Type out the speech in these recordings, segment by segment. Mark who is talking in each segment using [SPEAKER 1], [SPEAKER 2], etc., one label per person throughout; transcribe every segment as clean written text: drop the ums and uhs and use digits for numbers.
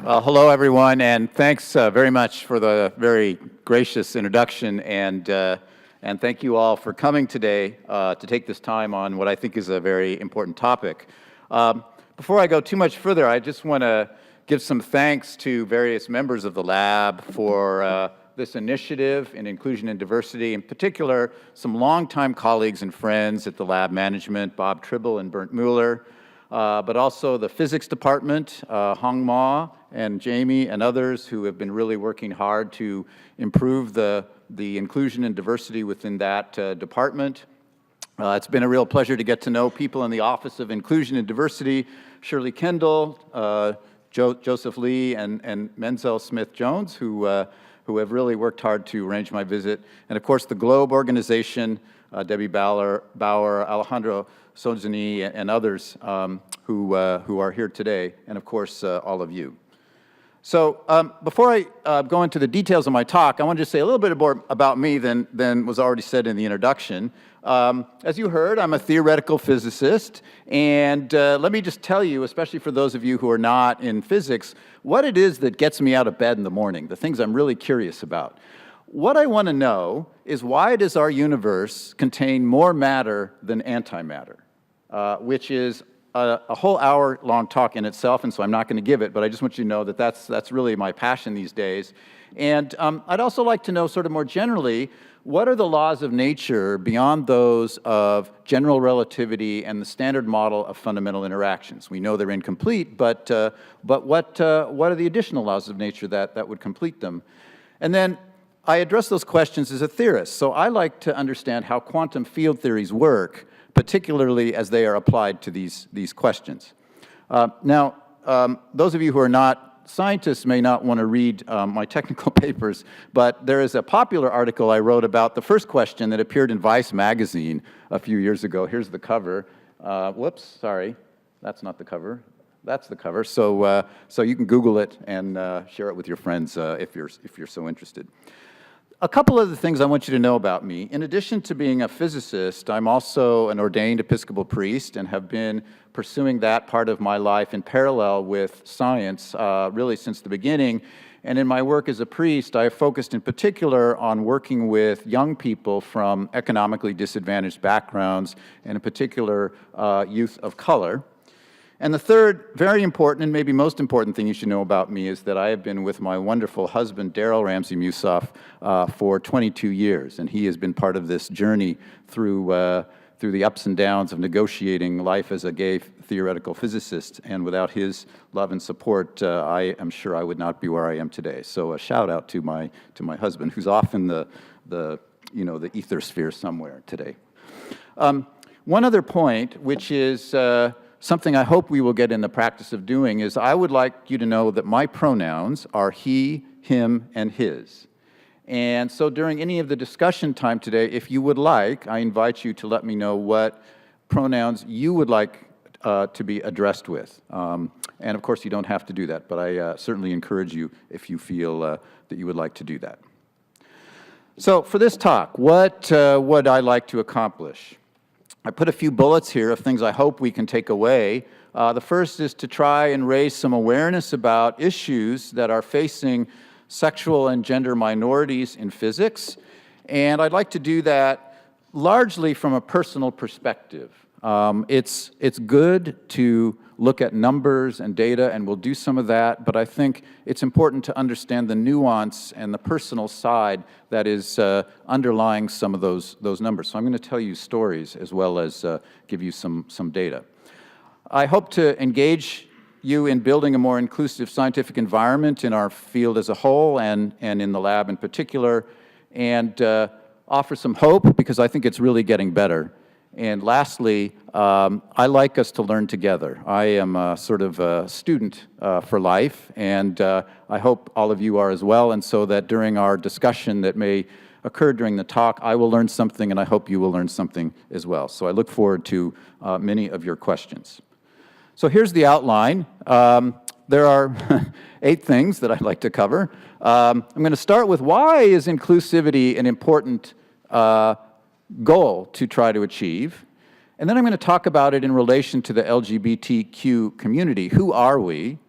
[SPEAKER 1] Well, hello everyone, and thanks very much for the very gracious introduction, and thank you all for coming today to take this time on what I think is a very important topic. Before I go too much further, I just want to give some thanks to various members of the lab for this initiative in inclusion and diversity, in particular some longtime colleagues and friends at the lab management, Bob Tribble and Bernd Mueller, but also the physics department, Hong Ma and Jamie and others who have been really working hard to improve the inclusion and diversity within that department. It's been a real pleasure to get to know people in the Office of Inclusion and Diversity, Shirley Kendall, Joseph Lee, and Menzel Smith-Jones, who have really worked hard to arrange my visit. And of course, the Globe organization, Debbie Bauer, Alejandro Sozani, and others who are here today, and of course, all of you. So before I go into the details of my talk, I want to just say a little bit more about me than was already said in the introduction. As you heard, I'm a theoretical physicist, and let me just tell you, especially for those of you who are not in physics, what it is that gets me out of bed in the morning, the things I'm really curious about. What I want to know is, why does our universe contain more matter than antimatter, which is a whole hour-long talk in itself, and so I'm not going to give it, but I just want you to know that that's really my passion these days. And I'd also like to know, sort of more generally, what are the laws of nature beyond those of general relativity and the standard model of fundamental interactions? We know they're incomplete, but what are the additional laws of nature that would complete them? And then I address those questions as a theorist, so I like to understand how quantum field theories work, particularly as they are applied to these questions. Now, those of you who are not scientists may not want to read my technical papers, but there is a popular article I wrote about the first question that appeared in Vice magazine a few years ago. Here's the cover. Whoops, sorry, that's not the cover. That's the cover. So you can Google it and share it with your friends if you're so interested. A couple of the things I want you to know about me. In addition to being a physicist, I'm also an ordained Episcopal priest and have been pursuing that part of my life in parallel with science really since the beginning. And in my work as a priest, I have focused in particular on working with young people from economically disadvantaged backgrounds, and in particular youth of color. And the third, very important and maybe most important thing you should know about me is that I have been with my wonderful husband, Daryl Ramsey-Musolf, for 22 years. And he has been part of this journey through the ups and downs of negotiating life as a gay theoretical physicist. And without his love and support, I am sure I would not be where I am today. So a shout out to my husband, who's off in the ether sphere somewhere today. One other point, which is something I hope we will get in the practice of doing, is I would like you to know that my pronouns are he, him, and his. And so during any of the discussion time today, if you would like, I invite you to let me know what pronouns you would like to be addressed with. And of course, you don't have to do that, but I certainly encourage you if you feel that you would like to do that. So for this talk, what would I like to accomplish? I put a few bullets here of things I hope we can take away. The first is to try and raise some awareness about issues that are facing sexual and gender minorities in physics. And I'd like to do that largely from a personal perspective. It's good to look at numbers and data, and we'll do some of that, but I think it's important to understand the nuance and the personal side that is underlying some of those numbers. So I'm going to tell you stories as well as give you some data. I hope to engage you in building a more inclusive scientific environment in our field as a whole and in the lab in particular, and offer some hope, because I think it's really getting better. And lastly, I like us to learn together. I am sort of a student for life, and I hope all of you are as well, and so that during our discussion that may occur during the talk, I will learn something, and I hope you will learn something as well. So I look forward to many of your questions. So here's the outline. There are 8 things that I'd like to cover. I'm going to start with, why is inclusivity an important goal to try to achieve? And then I'm going to talk about it in relation to the LGBTQ community. Who are we?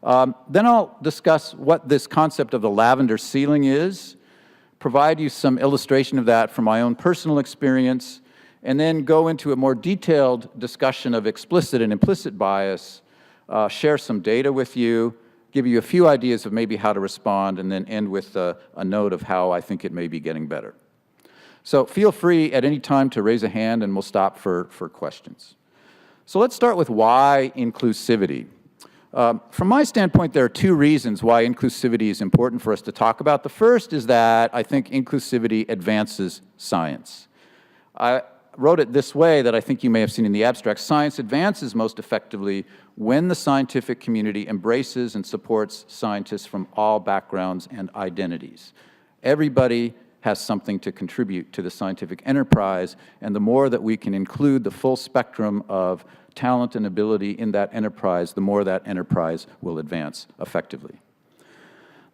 [SPEAKER 1] Then I'll discuss what this concept of the lavender ceiling is, provide you some illustration of that from my own personal experience, and then go into a more detailed discussion of explicit and implicit bias, share some data with you, give you a few ideas of maybe how to respond, and then end with a note of how I think it may be getting better. So feel free at any time to raise a hand and we'll stop for questions. So let's start with why inclusivity. From my standpoint, there are two reasons why inclusivity is important for us to talk about. The first is that I think inclusivity advances science. I wrote it this way that I think you may have seen in the abstract. Science advances most effectively when the scientific community embraces and supports scientists from all backgrounds and identities. Everybody has something to contribute to the scientific enterprise, and the more that we can include the full spectrum of talent and ability in that enterprise, the more that enterprise will advance effectively.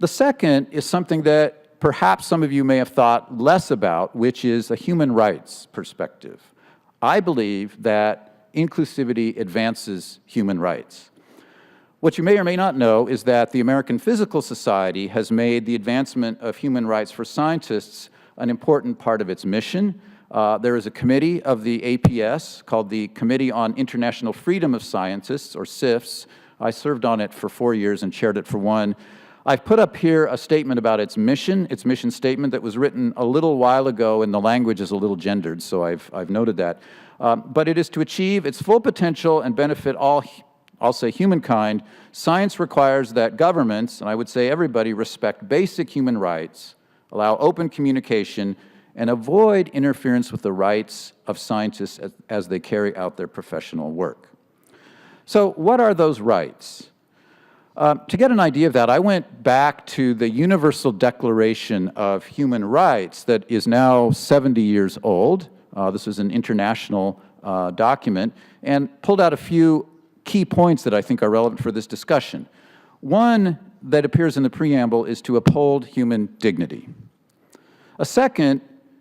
[SPEAKER 1] The second is something that perhaps some of you may have thought less about, which is a human rights perspective. I believe that inclusivity advances human rights. What you may or may not know is that the American Physical Society has made the advancement of human rights for scientists an important part of its mission. There is a committee of the APS called the Committee on International Freedom of Scientists, or CIFS. I served on it for 4 years and chaired it for 1. I've put up here a statement about its mission statement that was written a little while ago, and the language is a little gendered, so I've noted that. But it is to achieve its full potential and benefit all, I'll say humankind. Science requires that governments, and I would say everybody, respect basic human rights, allow open communication, and avoid interference with the rights of scientists as they carry out their professional work. So what are those rights? To get an idea of that, I went back to the Universal Declaration of Human Rights that is now 70 years old. This is an international document, and pulled out a few key points that I think are relevant for this discussion. One that appears in the preamble is to uphold human dignity. A second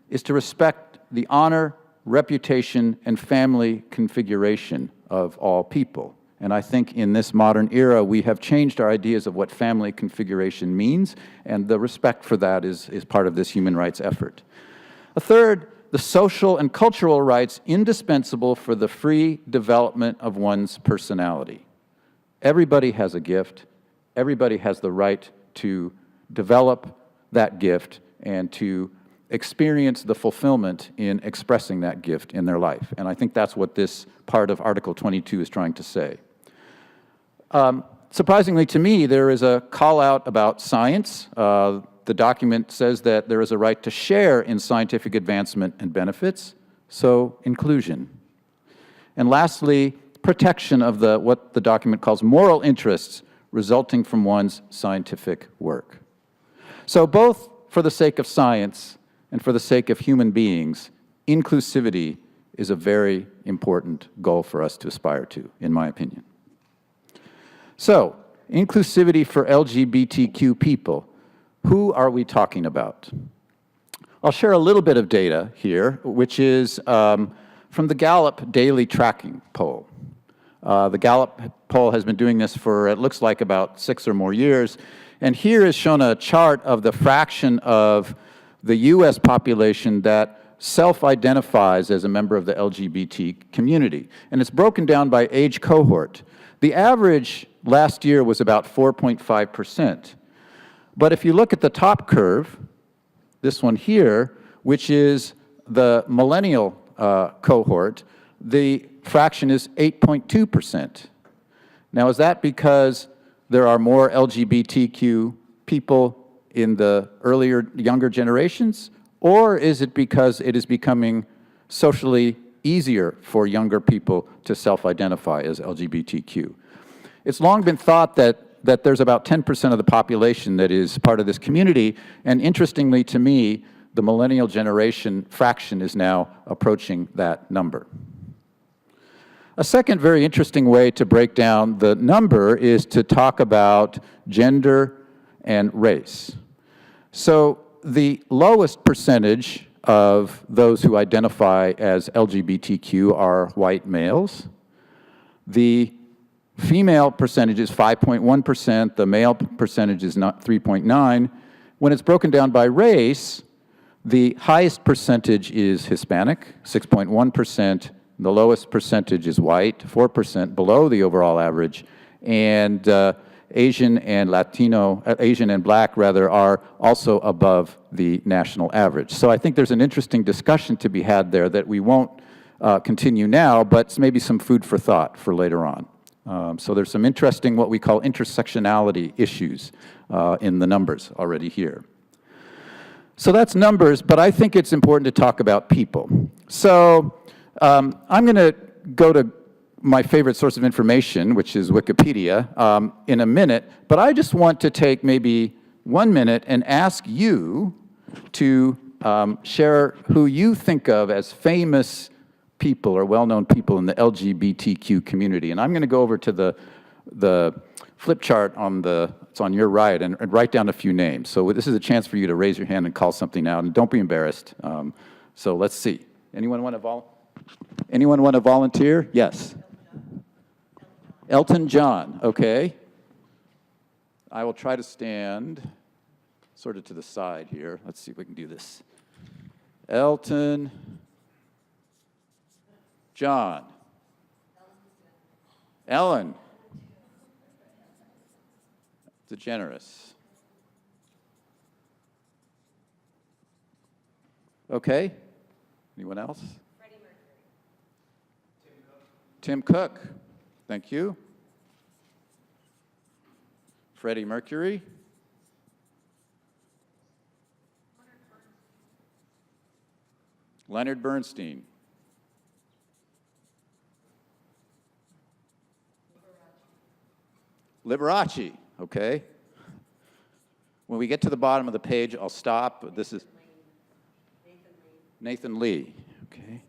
[SPEAKER 1] is to respect the honor, reputation, and family configuration of all people. And I think in this modern era, we have changed our ideas of what family configuration means, and the respect for that is part of this human rights effort. A third, the social and cultural rights indispensable for the free development of one's personality. Everybody has a gift. Everybody has the right to develop that gift and to experience the fulfillment in expressing that gift in their life. And I think that's what this part of Article 22 is trying to say. Surprisingly to me, there is a call out about science. The document says that there is a right to share in scientific advancement and benefits, so inclusion. And lastly, protection of what the document calls moral interests resulting from one's scientific work. So both for the sake of science and for the sake of human beings, inclusivity is a very important goal for us to aspire to, in my opinion. So, inclusivity for LGBTQ people. Who are we talking about? I'll share a little bit of data here, which is from the Gallup Daily Tracking Poll. The Gallup poll has been doing this for, it looks like, about 6 or more years. And here is shown a chart of the fraction of the U.S. population that self-identifies as a member of the LGBT community. And it's broken down by age cohort. The average last year was about 4.5%. But if you look at the top curve, this one here, which is the millennial cohort, the fraction is 8.2%. Now, is that because there are more LGBTQ people in the younger generations? Or is it because it is becoming socially easier for younger people to self-identify as LGBTQ? It's long been thought that there's about 10% of the population that is part of this community, and interestingly to me, the millennial generation fraction is now approaching that number. A second very interesting way to break down the number is to talk about gender and race. So the lowest percentage of those who identify as LGBTQ are white males. The female percentage is 5.1%, the male percentage is not 3.9. When it's broken down by race, the highest percentage is Hispanic, 6.1%. The lowest percentage is white, 4% below the overall average. And Asian and Black rather, are also above the national average. So I think there's an interesting discussion to be had there that we won't continue now, but maybe some food for thought for later on. So there's some interesting, what we call intersectionality issues in the numbers already here. So that's numbers, but I think it's important to talk about people. So I'm going to go to my favorite source of information, which is Wikipedia, in a minute, but I just want to take maybe 1 minute and ask you to share who you think of as famous people or well-known people in the LGBTQ community. And I'm going to go over to the flip chart it's on your right, and write down a few names. So this is a chance for you to raise your hand and call something out, and don't be embarrassed. So let's see. Anyone want to volunteer? Yes. Elton John, okay. I will try to stand sort of to the side here. Let's see if we can do this. Elton John. Ellen DeGeneres. Okay. Anyone else? Freddie Mercury. Tim Cook. Thank you. Freddie Mercury. Leonard Bernstein. Liberace, okay. When we get to the bottom of the page, I'll stop. This is Nathan Lee, okay.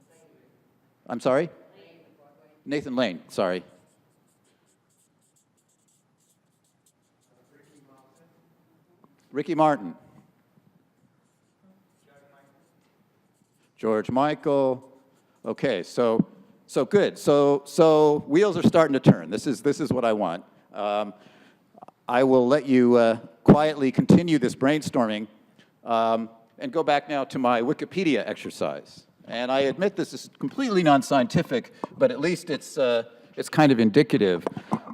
[SPEAKER 1] I'm sorry? Nathan Lane, sorry. Ricky Martin. George Michael. Okay, so good. So wheels are starting to turn. This is what I want. I will let you quietly continue this brainstorming and go back now to my Wikipedia exercise. And I admit this is completely non-scientific, but at least it's kind of indicative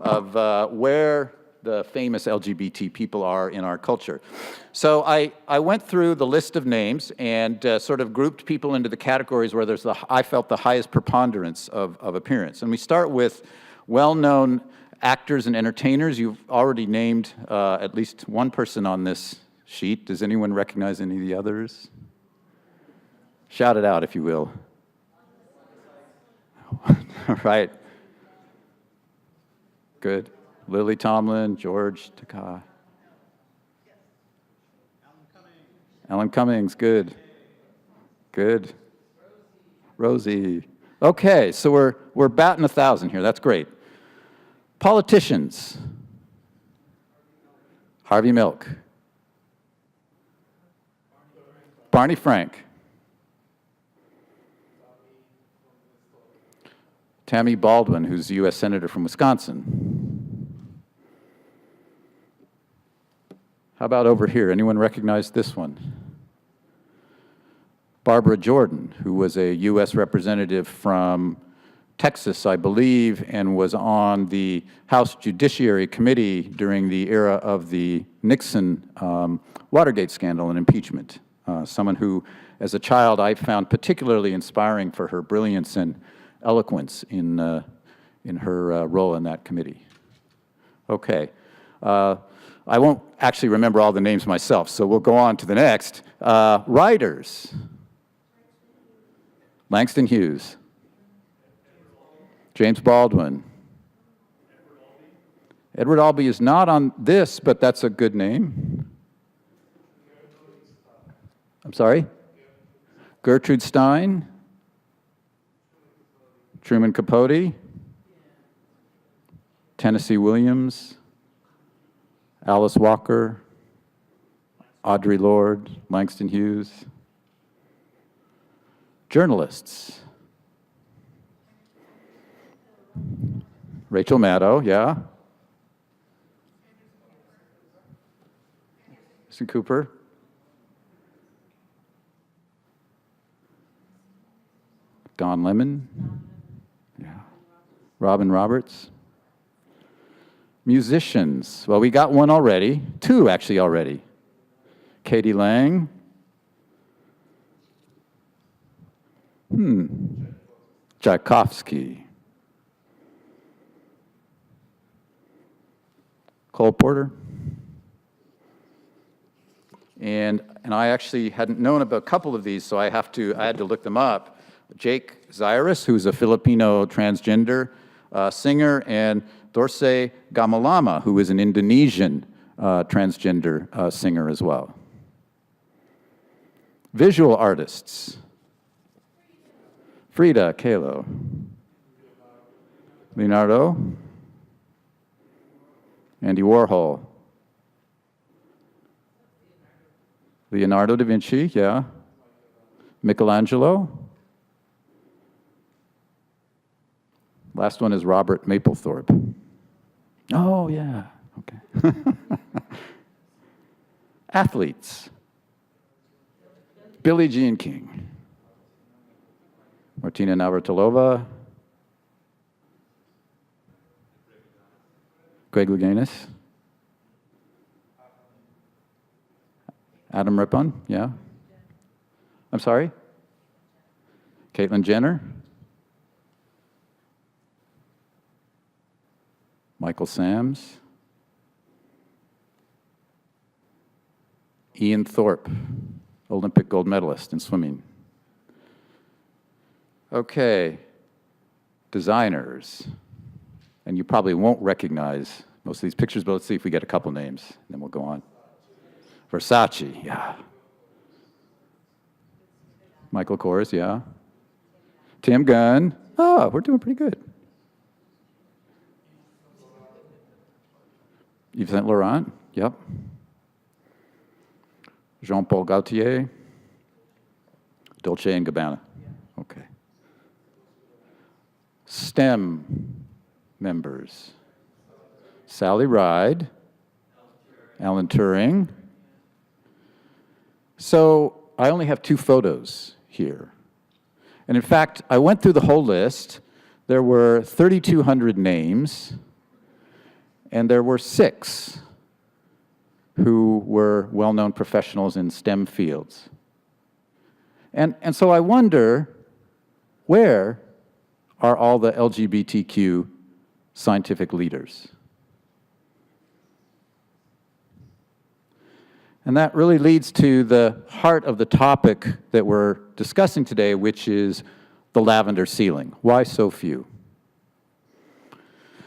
[SPEAKER 1] of where the famous LGBT people are in our culture. So I went through the list of names and sort of grouped people into the categories where I felt the highest preponderance of appearance. And we start with well-known actors and entertainers. You've already named at least one person on this sheet. Does anyone recognize any of the others? Shout it out, if you will. All right. Good. Lily Tomlin, George Takei. Alan Cummings, good. Good. Rosie. Okay, so we're batting 1,000 here. That's great. Politicians. Harvey Milk. Barney Frank. Tammy Baldwin, who's a U.S. Senator from Wisconsin. How about over here? Anyone recognize this one? Barbara Jordan, who was a U.S. representative from Texas, I believe, and was on the House Judiciary Committee during the era of the Nixon Watergate scandal and impeachment. Someone who, as a child, I found particularly inspiring for her brilliance and eloquence in her role in that committee. Okay. I won't actually remember all the names myself, so we'll go on to the next. Writers. Langston Hughes. James Baldwin. Edward Albee is not on this, but that's a good name. I'm sorry? Gertrude Stein. Truman Capote. Tennessee Williams. Alice Walker, Audre Lorde, Langston Hughes. Journalists. Rachel Maddow, yeah. Anderson Cooper. Don Lemon. Yeah. Robin Roberts. Musicians. Well, we got one already. Two, actually, already. Katie Lang. Tchaikovsky. Cole Porter. And I actually hadn't known about a couple of these, so I had to look them up. Jake Zyrus, who's a Filipino transgender singer, and Dorsey Gamalama, who is an Indonesian transgender singer as well. Visual artists. Frida Kahlo. Leonardo. Andy Warhol. Leonardo da Vinci, yeah. Michelangelo. Last one is Robert Mapplethorpe. Oh, yeah, okay. Athletes. Billie Jean King. Martina Navratilova. Greg Louganis. Adam Rippon, yeah. I'm sorry? Caitlyn Jenner. Michael Sams. Ian Thorpe, Olympic gold medalist in swimming. Okay, designers. And you probably won't recognize most of these pictures, but let's see if we get a couple names, and then we'll go on. Versace, yeah. Michael Kors, yeah. Tim Gunn. Oh, we're doing pretty good. Yves Saint Laurent, yep. Jean-Paul Gaultier. Dolce & Gabbana, okay. STEM members. Sally Ride. Alan Turing. So I only have 2 photos here. And in fact, I went through the whole list. There were 3,200 names, and there were 6 who were well-known professionals in STEM fields. And so I wonder, where are all the LGBTQ scientific leaders? And that really leads to the heart of the topic that we're discussing today, which is the lavender ceiling. Why so few?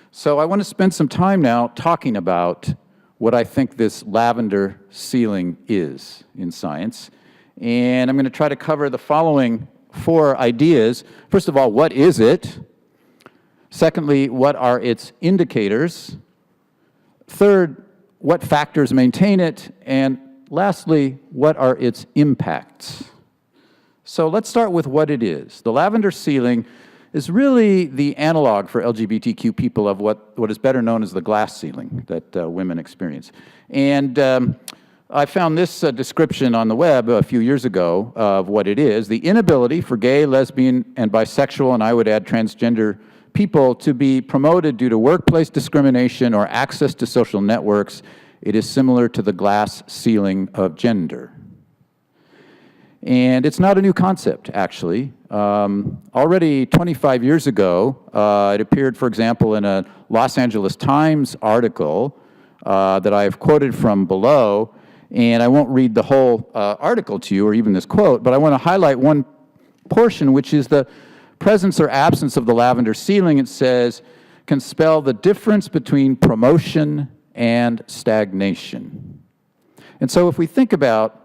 [SPEAKER 1] So I want to spend some time now talking about what I think this lavender ceiling is in science. And I'm going to try to cover the following 4 ideas. First of all, what is it? Secondly, what are its indicators? Third, what factors maintain it? And lastly, what are its impacts? So let's start with what it is. The lavender ceiling is really the analog for LGBTQ people of what is better known as the glass ceiling that women experience. And I found this description on the web a few years ago of what it is: the inability for gay, lesbian, and bisexual, and I would add transgender people, to be promoted due to workplace discrimination or access to social networks. It is similar to the glass ceiling of gender. And it's not a new concept, actually. Already 25 years ago, it appeared, for example, in a Los Angeles Times article that I've quoted from below. And I won't read the whole article to you, or even this quote, but I want to highlight one portion, which is the presence or absence of the lavender ceiling. It says, can spell the difference between promotion and stagnation. And so if we think about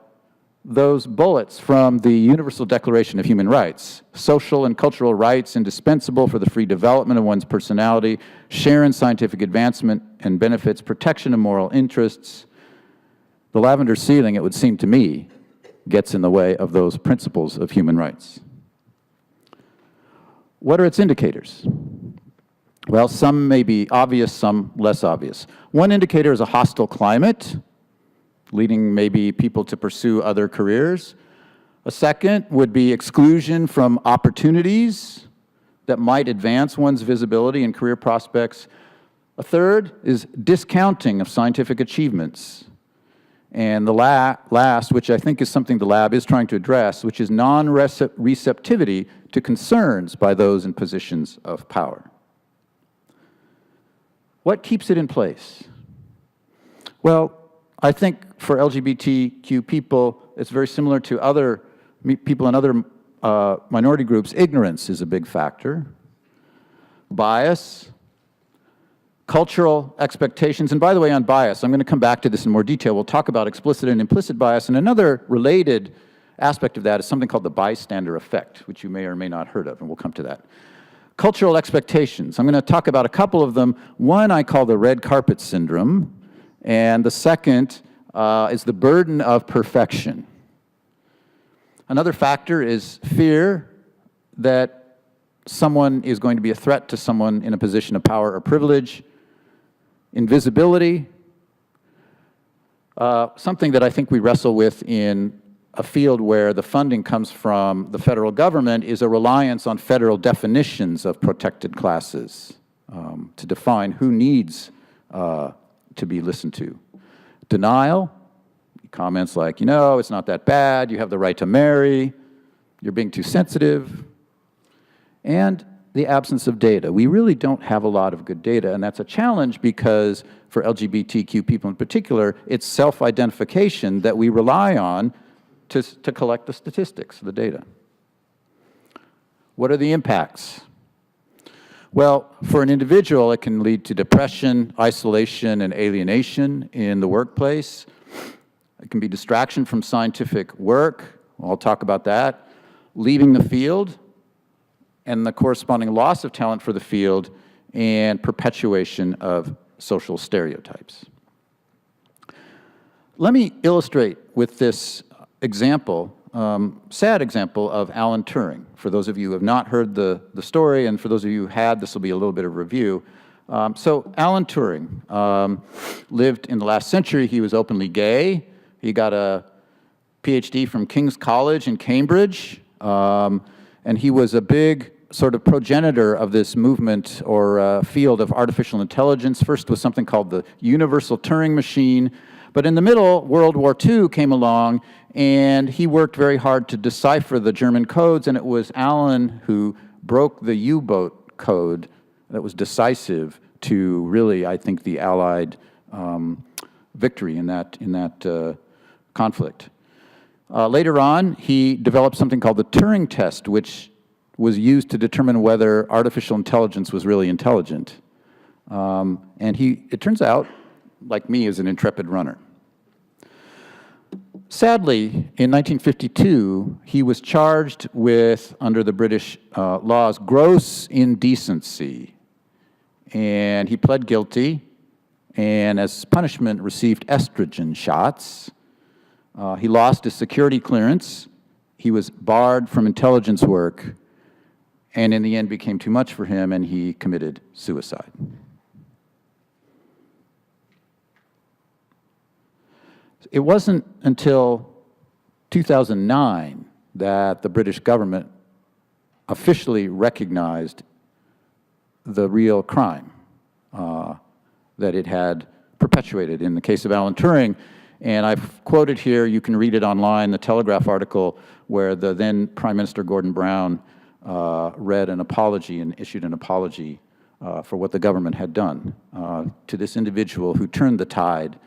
[SPEAKER 1] those bullets from the Universal Declaration of Human Rights, social and cultural rights indispensable for the free development of one's personality, share in scientific advancement and benefits, protection of moral interests, the lavender ceiling, it would seem to me, gets in the way of those principles of human rights. What are its indicators? Well, some may be obvious, some less obvious. One indicator is a hostile climate, leading maybe people to pursue other careers. A second would be exclusion from opportunities that might advance one's visibility and career prospects. A third is discounting of scientific achievements. And the last, which I think is something the lab is trying to address, which is non-receptivity to concerns by those in positions of power. What keeps it in place? Well, I think for LGBTQ people, it's very similar to other people in other minority groups. Ignorance is a big factor. Bias, cultural expectations, and by the way, on bias, I'm going to come back to this in more detail. We'll talk about explicit and implicit bias, and another related aspect of that is something called the bystander effect, which you may or may not have heard of, and we'll come to that. Cultural expectations. I'm going to talk about a couple of them. One I call the red carpet syndrome, and the second is the burden of perfection. Another factor is fear that someone is going to be a threat to someone in a position of power or privilege. Invisibility, something that I think we wrestle with in a field where the funding comes from the federal government, is a reliance on federal definitions of protected classes to define who needs to be listened to. Denial, comments like, you know, it's not that bad, you have the right to marry, you're being too sensitive, and the absence of data. We really don't have a lot of good data, and that's a challenge because for LGBTQ people in particular, it's self-identification that we rely on to collect the statistics, the data. What are the impacts? Well, for an individual, it can lead to depression, isolation, and alienation in the workplace. It can be distraction from scientific work. I'll talk about that. Leaving the field, and the corresponding loss of talent for the field, and perpetuation of social stereotypes. Let me illustrate with this example, sad example of Alan Turing. For those of you who have not heard the story, and for those of you who had, this will be a little bit of review. So Alan Turing lived in the last century. He was openly gay. He got a PhD from King's College in Cambridge, and he was a big sort of progenitor of this movement or field of artificial intelligence. First was something called the Universal Turing Machine, but in the middle, World War II came along, and he worked very hard to decipher the German codes, and it was Alan who broke the U-boat code that was decisive to really, I think, the Allied victory in that conflict. Later on, he developed something called the Turing test, which was used to determine whether artificial intelligence was really intelligent. And he, it turns out, like me, is an intrepid runner. Sadly, in 1952, he was charged with, under the British laws, gross indecency. And he pled guilty, and as punishment received estrogen shots. He lost his security clearance. He was barred from intelligence work, and in the end became too much for him, and he committed suicide. It wasn't until 2009 that the British government officially recognized the real crime that it had perpetuated in the case of Alan Turing. And I've quoted here, you can read it online, the Telegraph article where the then Prime Minister Gordon Brown read an apology and issued an apology for what the government had done to this individual who turned the tide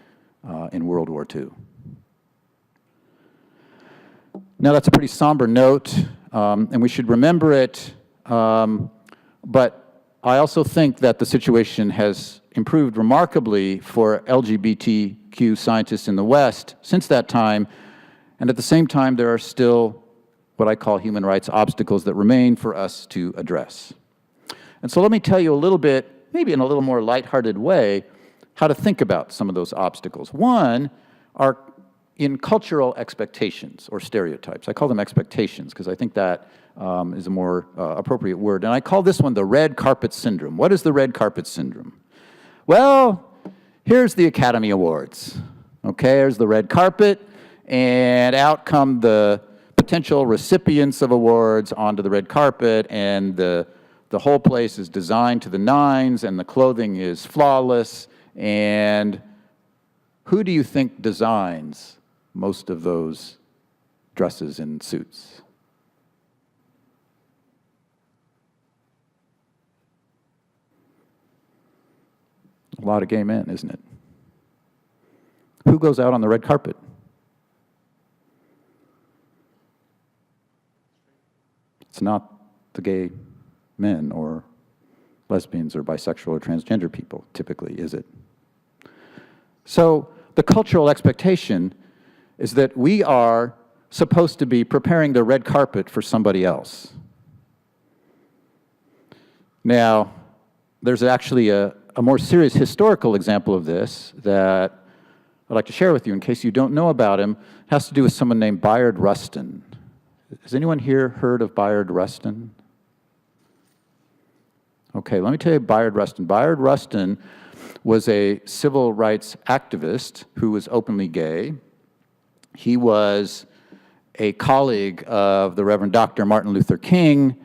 [SPEAKER 1] in World War II. Now that's a pretty somber note, and we should remember it, but I also think that the situation has improved remarkably for LGBTQ scientists in the West since that time, and at the same time there are still what I call human rights obstacles that remain for us to address. And so let me tell you a little bit, maybe in a little more lighthearted way, how to think about some of those obstacles. One are in cultural expectations or stereotypes. I call them expectations because I think that is a more appropriate word. And I call this one the red carpet syndrome. What is the red carpet syndrome? Well, here's the Academy Awards. Okay, there's the red carpet, and out come the potential recipients of awards onto the red carpet, and the whole place is designed to the nines, and the clothing is flawless. And who do you think designs most of those dresses and suits? A lot of gay men, isn't it? Who goes out on the red carpet? It's not the gay men or lesbians or bisexual or transgender people, typically, is it? So the cultural expectation is that we are supposed to be preparing the red carpet for somebody else. Now, there's actually a more serious historical example of this that I'd like to share with you in case you don't know about him. It has to do with someone named Bayard Rustin. Has anyone here heard of Bayard Rustin? Okay, let me tell you Bayard Rustin. Bayard Rustin was a civil rights activist who was openly gay. He was a colleague of the Reverend Dr. Martin Luther King,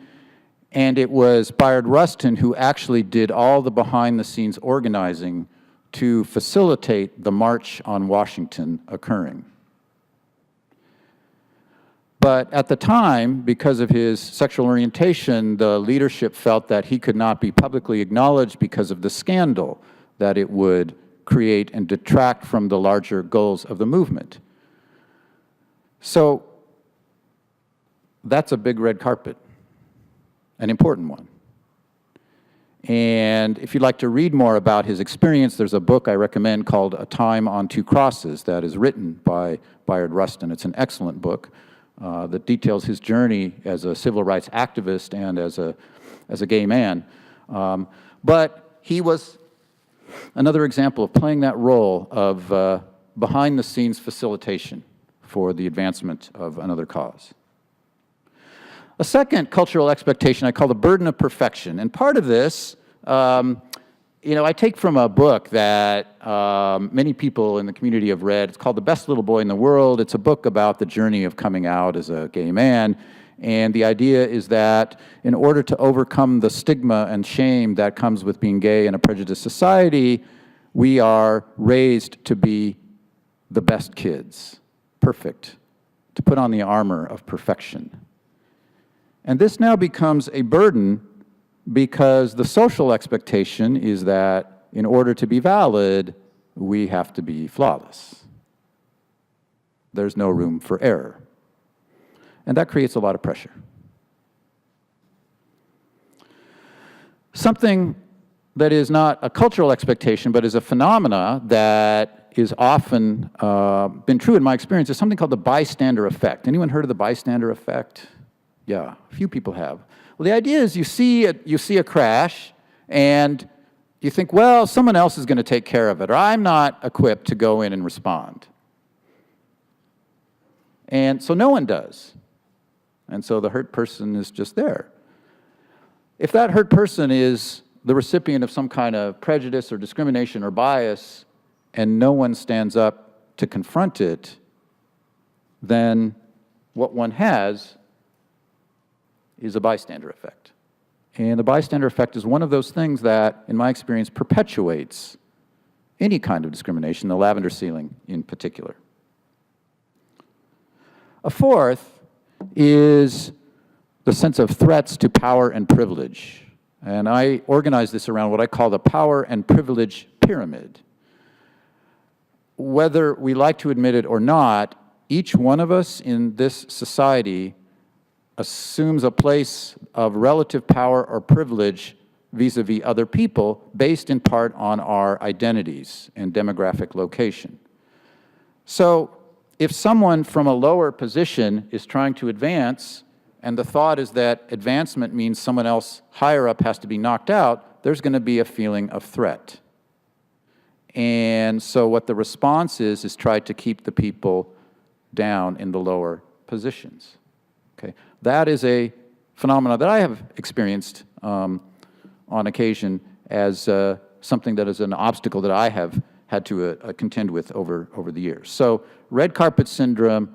[SPEAKER 1] and it was Bayard Rustin who actually did all the behind-the-scenes organizing to facilitate the March on Washington occurring. But at the time, because of his sexual orientation, the leadership felt that he could not be publicly acknowledged because of the scandal that it would create and detract from the larger goals of the movement. So that's a big red carpet, an important one. And if you'd like to read more about his experience, there's a book I recommend called A Time on Two Crosses that is written by Bayard Rustin. It's an excellent book that details his journey as a civil rights activist and as a gay man. But he was another example of playing that role of behind-the-scenes facilitation for the advancement of another cause. A second cultural expectation I call the burden of perfection. And part of this, I take from a book that many people in the community have read. It's called The Best Little Boy in the World. It's a book about the journey of coming out as a gay man. And the idea is that in order to overcome the stigma and shame that comes with being gay in a prejudiced society, we are raised to be the best kids, perfect, to put on the armor of perfection. And this now becomes a burden because the social expectation is that in order to be valid, we have to be flawless. There's no room for error. And that creates a lot of pressure. Something that is not a cultural expectation, but is a phenomena that is often been true in my experience is something called the bystander effect. Anyone heard of the bystander effect? Yeah, a few people have. Well, the idea is you see a crash, and you think, well, someone else is going to take care of it, or I'm not equipped to go in and respond. And so no one does. And so the hurt person is just there. If that hurt person is the recipient of some kind of prejudice or discrimination or bias, and no one stands up to confront it, then what one has is a bystander effect. And the bystander effect is one of those things that, in my experience, perpetuates any kind of discrimination, the Lavender Ceiling in particular. A fourth is the sense of threats to power and privilege. And I organize this around what I call the power and privilege pyramid. Whether we like to admit it or not, each one of us in this society assumes a place of relative power or privilege vis-a-vis other people based in part on our identities and demographic location. So if someone from a lower position is trying to advance, and the thought is that advancement means someone else higher up has to be knocked out, there's going to be a feeling of threat. And so what the response is try to keep the people down in the lower positions. Okay? That is a phenomenon that I have experienced on occasion as something that is an obstacle that I have had to contend with over the years. So red carpet syndrome,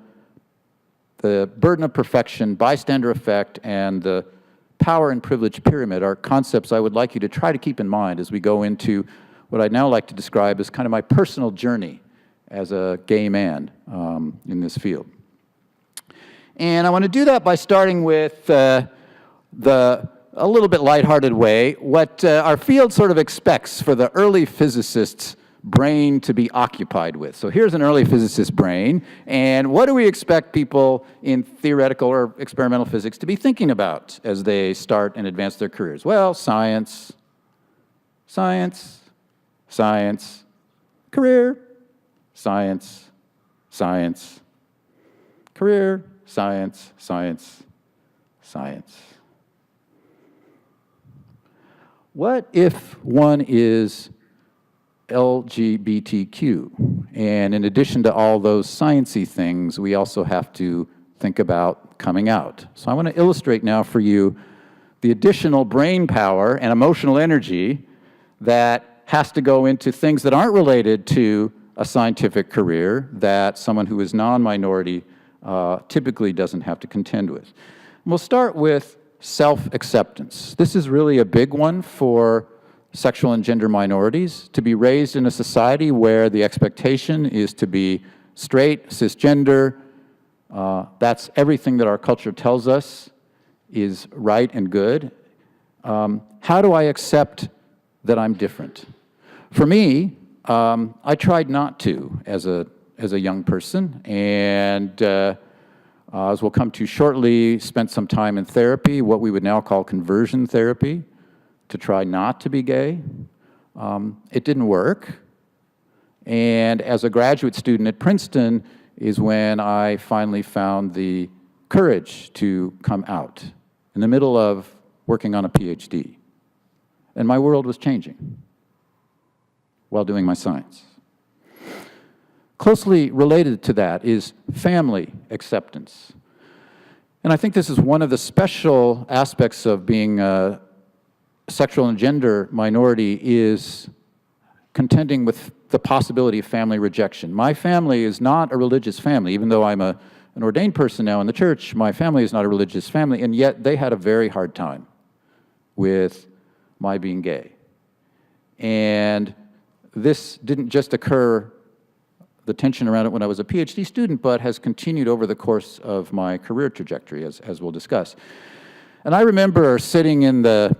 [SPEAKER 1] the burden of perfection, bystander effect, and the power and privilege pyramid are concepts I would like you to try to keep in mind as we go into what I'd now like to describe as kind of my personal journey as a gay man in this field. And I want to do that by starting with a little bit lighthearted way, what our field sort of expects for the early physicist's brain to be occupied with. So here's an early physicist brain, and what do we expect people in theoretical or experimental physics to be thinking about as they start and advance their careers? Well, science, science, science, career, science, science, career, science, science, science. What if one is LGBTQ? And in addition to all those sciencey things, we also have to think about coming out. So I want to illustrate now for you the additional brain power and emotional energy that has to go into things that aren't related to a scientific career that someone who is non-minority typically doesn't have to contend with. We'll start with self-acceptance. This is really a big one for sexual and gender minorities, to be raised in a society where the expectation is to be straight, cisgender. That's everything that our culture tells us is right and good. How do I accept that I'm different? For me, I tried not to as a young person, and as we'll come to shortly, spent some time in therapy, what we would now call conversion therapy, to try not to be gay. It didn't work. And as a graduate student at Princeton is when I finally found the courage to come out in the middle of working on a PhD. And my world was changing while doing my science. Closely related to that is family acceptance. And I think this is one of the special aspects of being a sexual and gender minority is contending with the possibility of family rejection. My family is not a religious family. Even though I'm an ordained person now in the church, my family is not a religious family, and yet they had a very hard time with my being gay. And this didn't just occur, the tension around it, when I was a PhD student, but has continued over the course of my career trajectory, as we'll discuss. And I remember sitting in the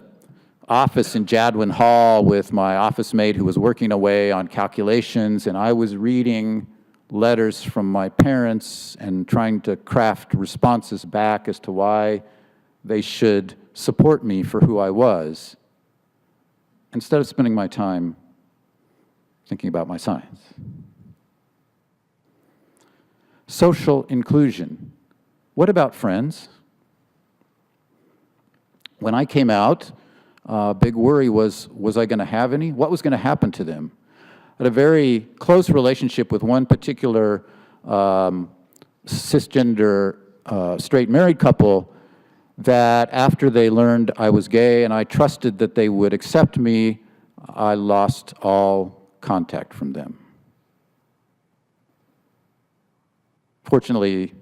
[SPEAKER 1] office in Jadwin Hall with my office mate who was working away on calculations, and I was reading letters from my parents and trying to craft responses back as to why they should support me for who I was, instead of spending my time thinking about my science. Social inclusion. What about friends? When I came out, big worry was I going to have any? What was going to happen to them? I had a very close relationship with one particular cisgender straight married couple that after they learned I was gay and I trusted that they would accept me, I lost all contact from them. Fortunately,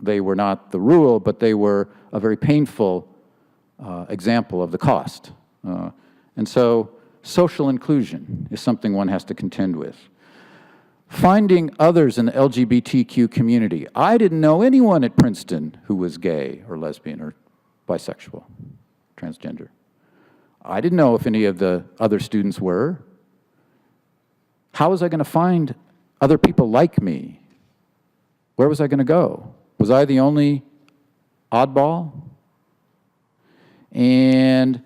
[SPEAKER 1] they were not the rule, but they were a very painful example of the cost. And so social inclusion is something one has to contend with. Finding others in the LGBTQ community. I didn't know anyone at Princeton who was gay or lesbian or bisexual, transgender. I didn't know if any of the other students were. How was I going to find other people like me? Where was I going to go? Was I the only oddball? And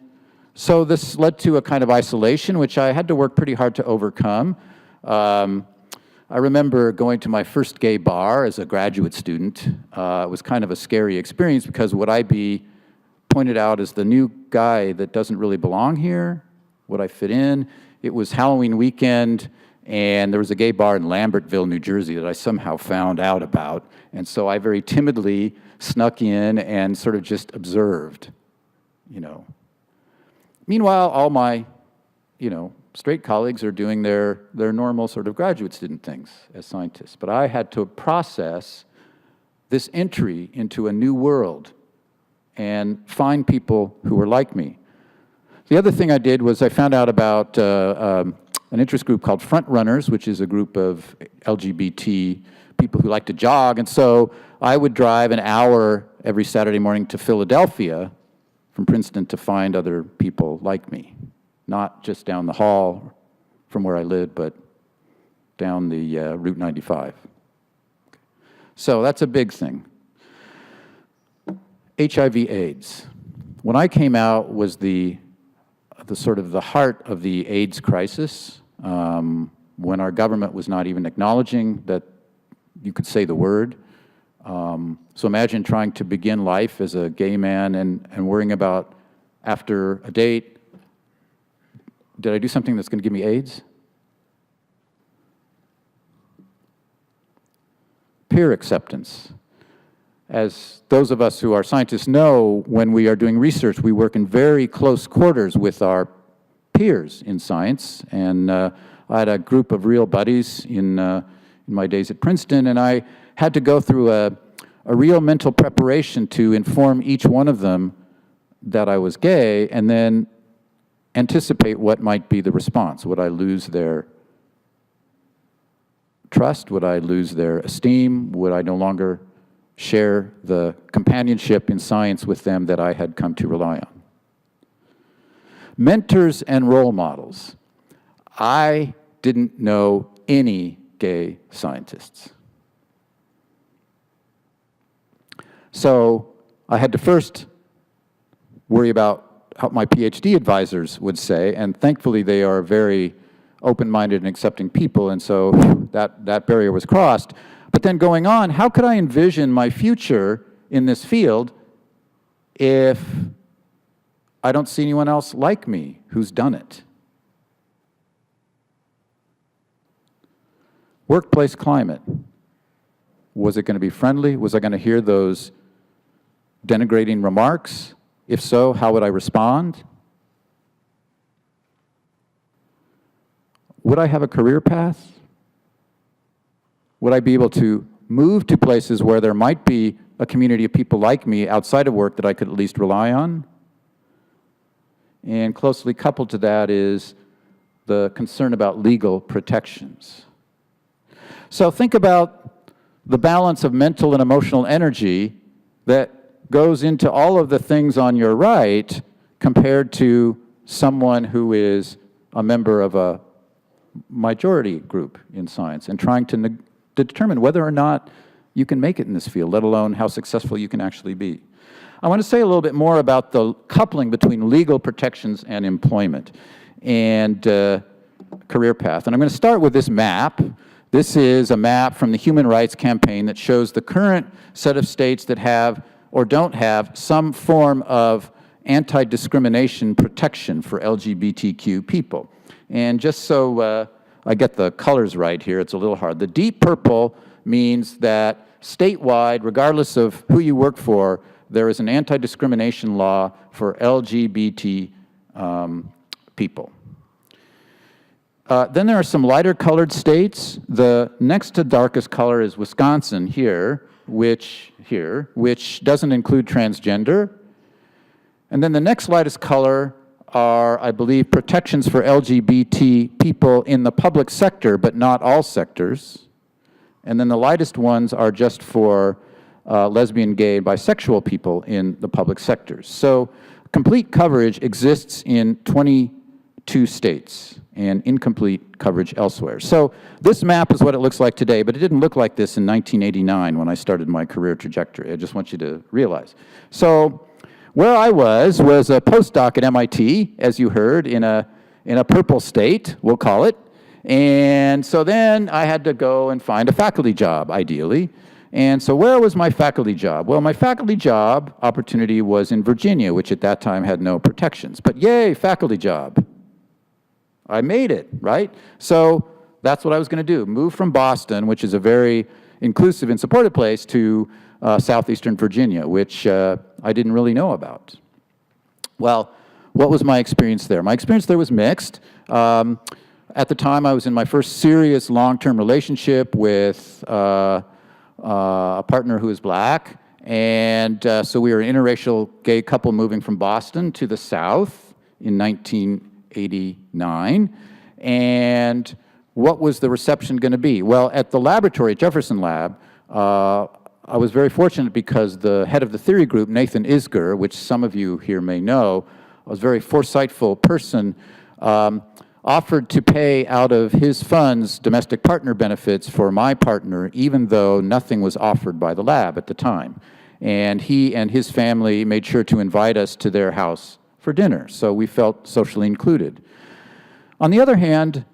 [SPEAKER 1] so this led to a kind of isolation, which I had to work pretty hard to overcome. I remember going to my first gay bar as a graduate student. It was kind of a scary experience because would I be pointed out as the new guy that doesn't really belong here? Would I fit in? It was Halloween weekend, And there was a gay bar in Lambertville, New Jersey that I somehow found out about. And so I very timidly snuck in and sort of just observed, you know. Meanwhile, all my, you know, straight colleagues are doing their normal sort of graduate student things as scientists. But I had to process this entry into a new world and find people who were like me. The other thing I did was I found out about an interest group called Front Runners, which is a group of LGBT people who like to jog. And so I would drive an hour every Saturday morning to Philadelphia from Princeton to find other people like me. Not just down the hall from where I lived, but down the Route 95. So that's a big thing. HIV/AIDS. When I came out was the sort of the heart of the AIDS crisis, when our government was not even acknowledging that you could say the word. So imagine trying to begin life as a gay man and worrying about, after a date, did I do something that's going to give me AIDS? Peer acceptance. As those of us who are scientists know, when we are doing research, we work in very close quarters with our peers in science. And I had a group of real buddies in my days at Princeton, and I had to go through a real mental preparation to inform each one of them that I was gay, and then anticipate what might be the response. Would I lose their trust? Would I lose their esteem? Would I no longer share the companionship in science with them that I had come to rely on? Mentors and role models. I didn't know any gay scientists. So I had to first worry about how my PhD advisors would say, and thankfully they are very open-minded and accepting people, and so that barrier was crossed. But then going on, how could I envision my future in this field if I don't see anyone else like me who's done it? Workplace climate. Was it going to be friendly? Was I going to hear those denigrating remarks? If so, how would I respond? Would I have a career path? Would I be able to move to places where there might be a community of people like me outside of work that I could at least rely on? And closely coupled to that is the concern about legal protections. So think about the balance of mental and emotional energy that goes into all of the things on your right compared to someone who is a member of a majority group in science and trying to determine whether or not you can make it in this field, let alone how successful you can actually be. I want to say a little bit more about the coupling between legal protections and employment and career path. And I'm going to start with this map. This is a map from the Human Rights Campaign that shows the current set of states that have or don't have some form of anti-discrimination protection for LGBTQ people. And just so I get the colors right here, it's a little hard. The deep purple means that statewide, regardless of who you work for, there is an anti-discrimination law for LGBT people. Then there are some lighter colored states. The next to darkest color is Wisconsin here, which doesn't include transgender. And then the next lightest color are, I believe, protections for LGBT people in the public sector, but not all sectors. And then the lightest ones are just for lesbian, gay, and bisexual people in the public sectors. So complete coverage exists in 22 states and incomplete coverage elsewhere. So this map is what it looks like today, but it didn't look like this in 1989 when I started my career trajectory. I just want you to realize. So where I was a postdoc at MIT, as you heard, in a purple state, we'll call it. And so then I had to go and find a faculty job, ideally. And so where was my faculty job? Well, my faculty job opportunity was in Virginia, which at that time had no protections. But yay, faculty job. I made it, right? So that's what I was going to do, move from Boston, which is a very inclusive and supportive place, to southeastern Virginia, which I didn't really know about. Well, what was my experience there? My experience there was mixed. At the time, I was in my first serious long-term relationship with a partner who is black, and so we were an interracial gay couple moving from Boston to the South in 1989. And what was the reception going to be? Well, at the laboratory, Jefferson Lab, I was very fortunate because the head of the theory group, Nathan Isger, which some of you here may know, was a very foresightful person, offered to pay out of his funds domestic partner benefits for my partner, even though nothing was offered by the lab at the time. And he and his family made sure to invite us to their house for dinner, so we felt socially included. On the other hand,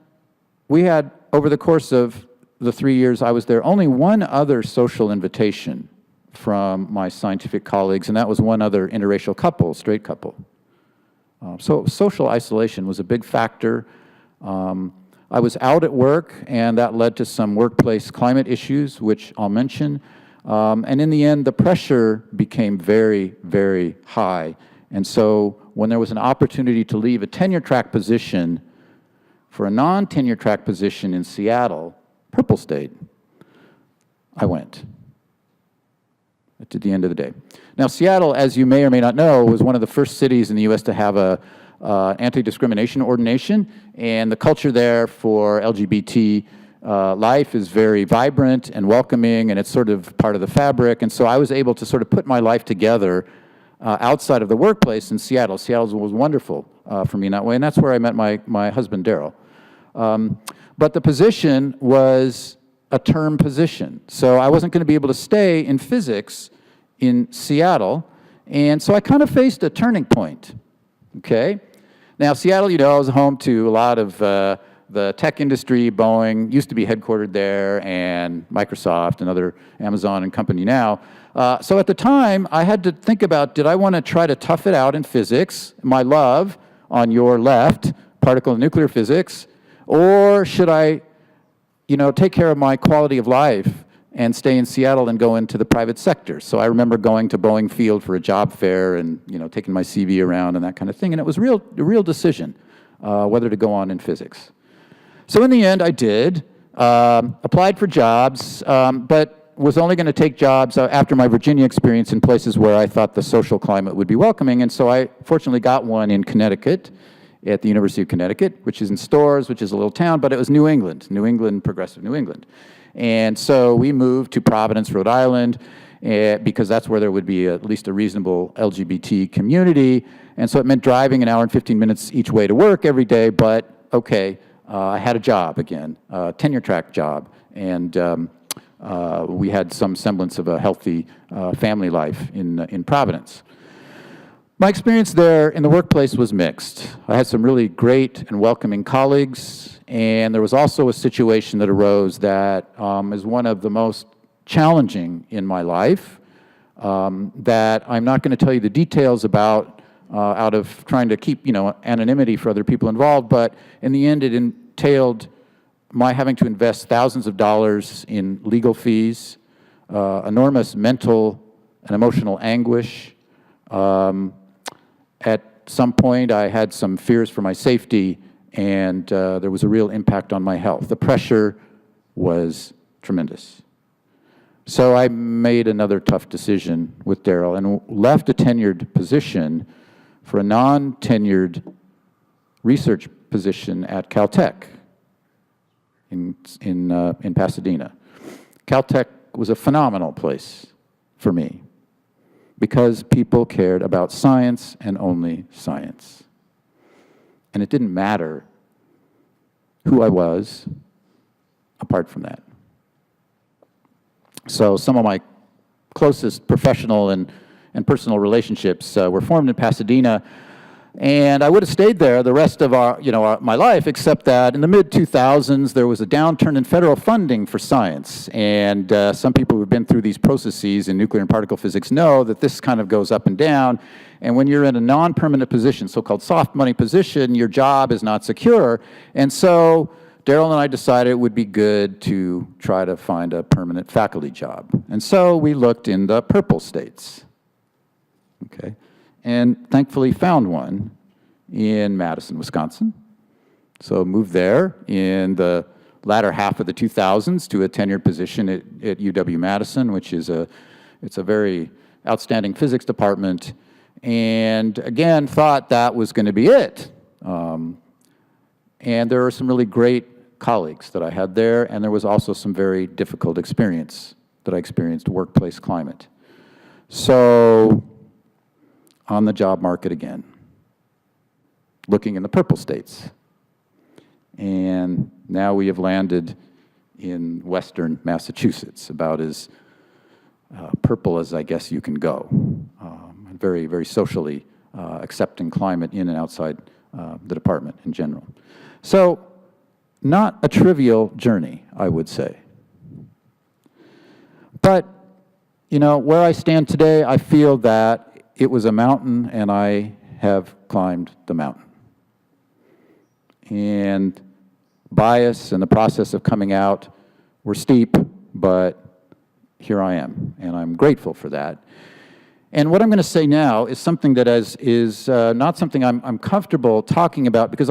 [SPEAKER 1] we had, over the course of the 3 years I was there, only one other social invitation from my scientific colleagues, and that was one other interracial couple, straight couple. So social isolation was a big factor. I was out at work, and that led to some workplace climate issues, which I'll mention. And in the end, the pressure became very, very high. And so when there was an opportunity to leave a tenure-track position for a non-tenure-track position in Seattle, Purple State, I went at the end of the day. Now, Seattle, as you may or may not know, was one of the first cities in the U.S. to have a anti-discrimination ordination, and the culture there for LGBT life is very vibrant and welcoming, and it's sort of part of the fabric. And so I was able to sort of put my life together outside of the workplace in Seattle. Seattle was wonderful for me in that way, and that's where I met my husband, Daryl. But the position was a term position, so I wasn't going to be able to stay in physics in Seattle, and so I kind of faced a turning point, okay? Now, Seattle, you know, is home to a lot of the tech industry. Boeing used to be headquartered there, and Microsoft and other Amazon and company now. So at the time, I had to think about, did I want to try to tough it out in physics, my love on your left, particle and nuclear physics, or should I, you know, take care of my quality of life and stay in Seattle and go into the private sector? So I remember going to Boeing Field for a job fair and, you know, taking my CV around and that kind of thing, and it was a real decision whether to go on in physics. So in the end, I did, applied for jobs, but was only going to take jobs after my Virginia experience in places where I thought the social climate would be welcoming, and so I fortunately got one in Connecticut, at the University of Connecticut, which is in Storrs, which is a little town, but it was New England, progressive New England. And so we moved to Providence, Rhode Island, because that's where there would be at least a reasonable LGBT community, and so it meant driving an hour and 15 minutes each way to work every day, but okay, I had a job again, a tenure-track job, and we had some semblance of a healthy family life in Providence. My experience there in the workplace was mixed. I had some really great and welcoming colleagues, and there was also a situation that arose that is one of the most challenging in my life, that I'm not going to tell you the details about out of trying to keep, you know, anonymity for other people involved, but in the end it entailed my having to invest thousands of dollars in legal fees, enormous mental and emotional anguish. At some point, I had some fears for my safety, and there was a real impact on my health. The pressure was tremendous. So I made another tough decision with Daryl and left a tenured position for a non-tenured research position at Caltech in Pasadena. Caltech was a phenomenal place for me, because people cared about science and only science. And it didn't matter who I was apart from that. So some of my closest professional and personal relationships were formed in Pasadena, and I would have stayed there the rest of my life, except that in the mid-2000s there was a downturn in federal funding for science, and some people who've been through these processes in nuclear and particle physics know that this kind of goes up and down, and when you're in a non-permanent position, so-called soft money position, your job is not secure, and so Daryl and I decided it would be good to try to find a permanent faculty job. And so we looked in the purple states, okay, and thankfully found one in Madison, Wisconsin. So moved there in the latter half of the 2000s to a tenured position at UW-Madison, which is it's a very outstanding physics department, and again, thought that was going to be it. And there were some really great colleagues that I had there, and there was also some very difficult experience that I experienced, workplace climate. So, on the job market again, looking in the purple states. And now we have landed in western Massachusetts, about as purple as I guess you can go. Very, very socially accepting climate in and outside the department in general. So, not a trivial journey, I would say. But, you know, where I stand today, I feel that it was a mountain and I have climbed the mountain. And bias and the process of coming out were steep, but here I am, and I'm grateful for that. And what I'm going to say now is something that is not something I'm comfortable talking about, because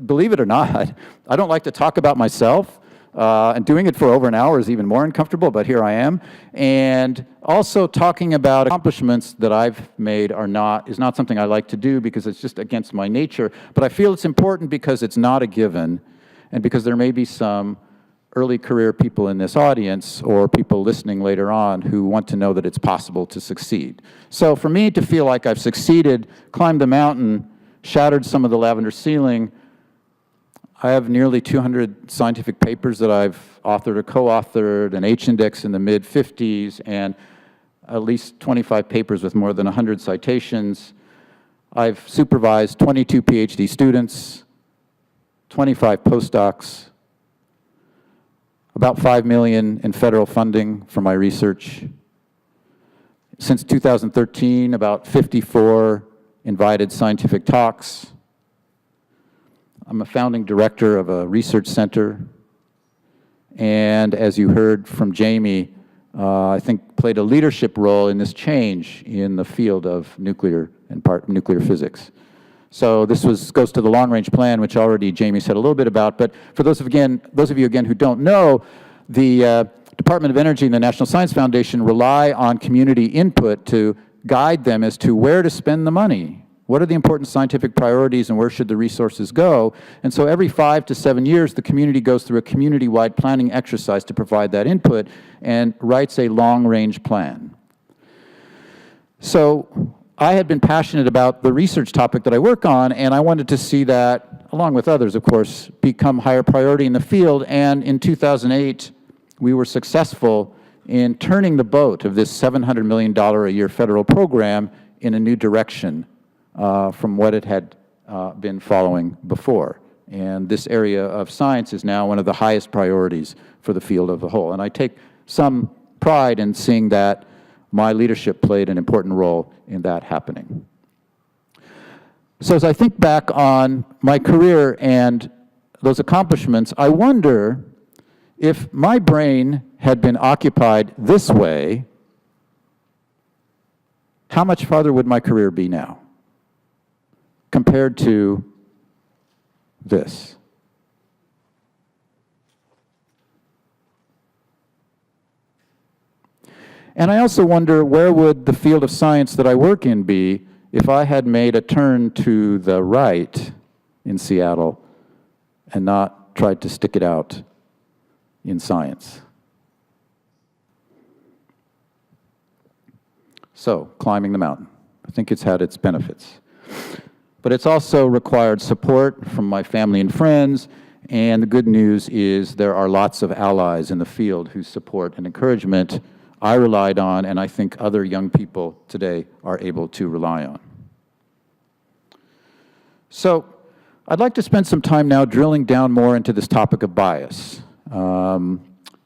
[SPEAKER 1] believe it or not, I don't like to talk about myself, and doing it for over an hour is even more uncomfortable, but here I am. And also talking about accomplishments that I've made is not something I like to do, because it's just against my nature. But I feel it's important because it's not a given, and because there may be some early career people in this audience or people listening later on who want to know that it's possible to succeed. So for me to feel like I've succeeded, climbed the mountain, shattered some of the lavender ceiling, I have nearly 200 scientific papers that I've authored or co-authored, an H-index in the mid-50s, and at least 25 papers with more than 100 citations. I've supervised 22 PhD students, 25 postdocs, about $5 million in federal funding for my research. Since 2013, about 54 invited scientific talks. I'm a founding director of a research center, and as you heard from Jamie, I think played a leadership role in this change in the field of nuclear physics. So this goes to the long-range plan, which already Jamie said a little bit about. But for those of you again who don't know, the Department of Energy and the National Science Foundation rely on community input to guide them as to where to spend the money. What are the important scientific priorities and where should the resources go? And so every 5 to 7 years, the community goes through a community-wide planning exercise to provide that input and writes a long-range plan. So I had been passionate about the research topic that I work on, and I wanted to see that, along with others, of course, become higher priority in the field. And in 2008, we were successful in turning the boat of this $700 million a year federal program in a new direction from what it had been following before. And this area of science is now one of the highest priorities for the field as a whole. And I take some pride in seeing that my leadership played an important role in that happening. So as I think back on my career and those accomplishments, I wonder if my brain had been occupied this way, how much farther would my career be now compared to this? And I also wonder, where would the field of science that I work in be if I had made a turn to the right in Seattle and not tried to stick it out in science? So, climbing the mountain. I think it's had its benefits. But it's also required support from my family and friends, and the good news is there are lots of allies in the field whose support and encouragement I relied on, and I think other young people today are able to rely on. So, I'd like to spend some time now drilling down more into this topic of bias.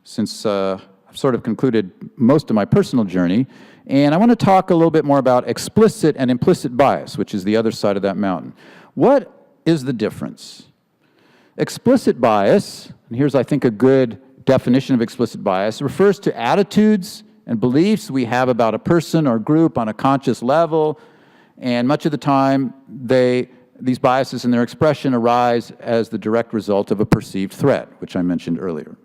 [SPEAKER 1] Since I've sort of concluded most of my personal journey, and I want to talk a little bit more about explicit and implicit bias, which is the other side of that mountain. What is the difference? Explicit bias, and here's, I think, a good definition of explicit bias, refers to attitudes and beliefs we have about a person or group on a conscious level, and much of the time, these biases and their expression arise as the direct result of a perceived threat, which I mentioned earlier.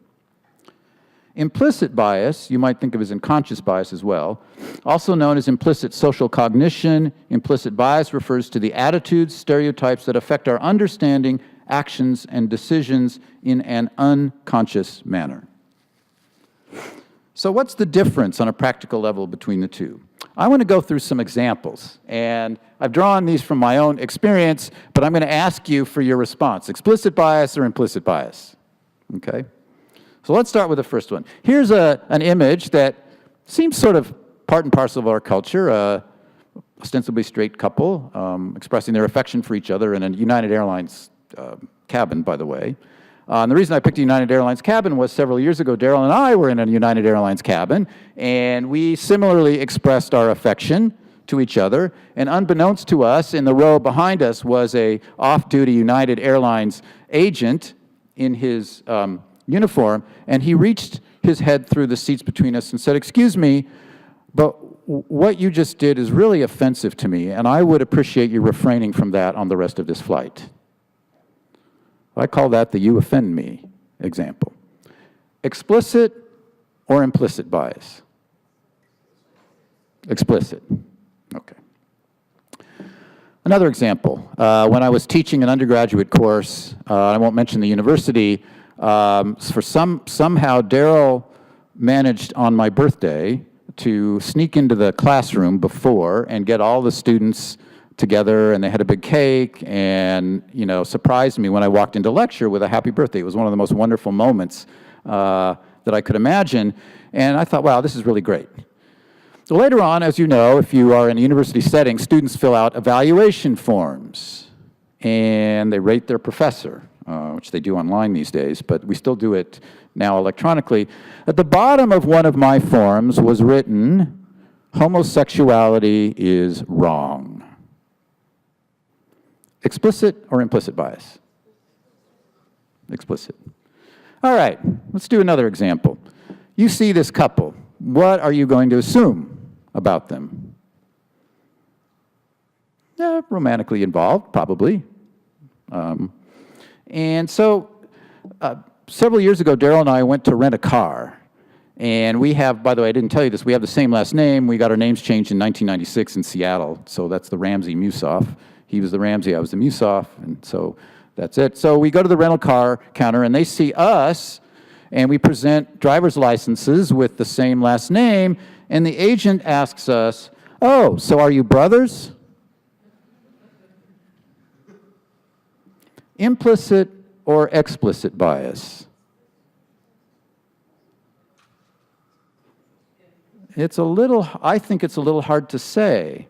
[SPEAKER 1] Implicit bias, you might think of as unconscious bias as well, also known as implicit social cognition. Implicit bias refers to the attitudes, stereotypes that affect our understanding, actions, and decisions in an unconscious manner. So what's the difference on a practical level between the two? I want to go through some examples, and I've drawn these from my own experience, but I'm going to ask you for your response. Explicit bias or implicit bias? Okay? So let's start with the first one. Here's an image that seems sort of part and parcel of our culture, ostensibly straight couple expressing their affection for each other in a United Airlines cabin, by the way. And the reason I picked a United Airlines cabin was several years ago, Daryl and I were in a United Airlines cabin, and we similarly expressed our affection to each other. And unbeknownst to us, in the row behind us was a off-duty United Airlines agent in his uniform, and he reached his head through the seats between us and said, "Excuse me, but what you just did is really offensive to me, and I would appreciate you refraining from that on the rest of this flight." I call that the "you offend me" example. Explicit or implicit bias? Explicit. Okay. Another example. When I was teaching an undergraduate course, I won't mention the university, somehow Daryl managed on my birthday to sneak into the classroom before and get all the students together, and they had a big cake, and surprised me when I walked into lecture with a happy birthday. It was one of the most wonderful moments that I could imagine, and I thought, wow, this is really great. So later on, as you know, if you are in a university setting, students fill out evaluation forms, and they rate their professor, which they do online these days, but we still do it now electronically. At the bottom of one of my forms was written, "Homosexuality is wrong." Explicit or implicit bias? Explicit. All right, let's do another example. You see this couple. What are you going to assume about them? Romantically involved, probably. And so several years ago, Daryl and I went to rent a car. And we have, by the way, I didn't tell you this, we have the same last name. We got our names changed in 1996 in Seattle. So that's the Ramsey-Musolf. He was the Ramsey, I was the Musolf. And so that's it. So we go to the rental car counter, and they see us, and we present driver's licenses with the same last name. And the agent asks us, "Oh, so are you brothers?" Implicit or explicit bias? I think it's a little hard to say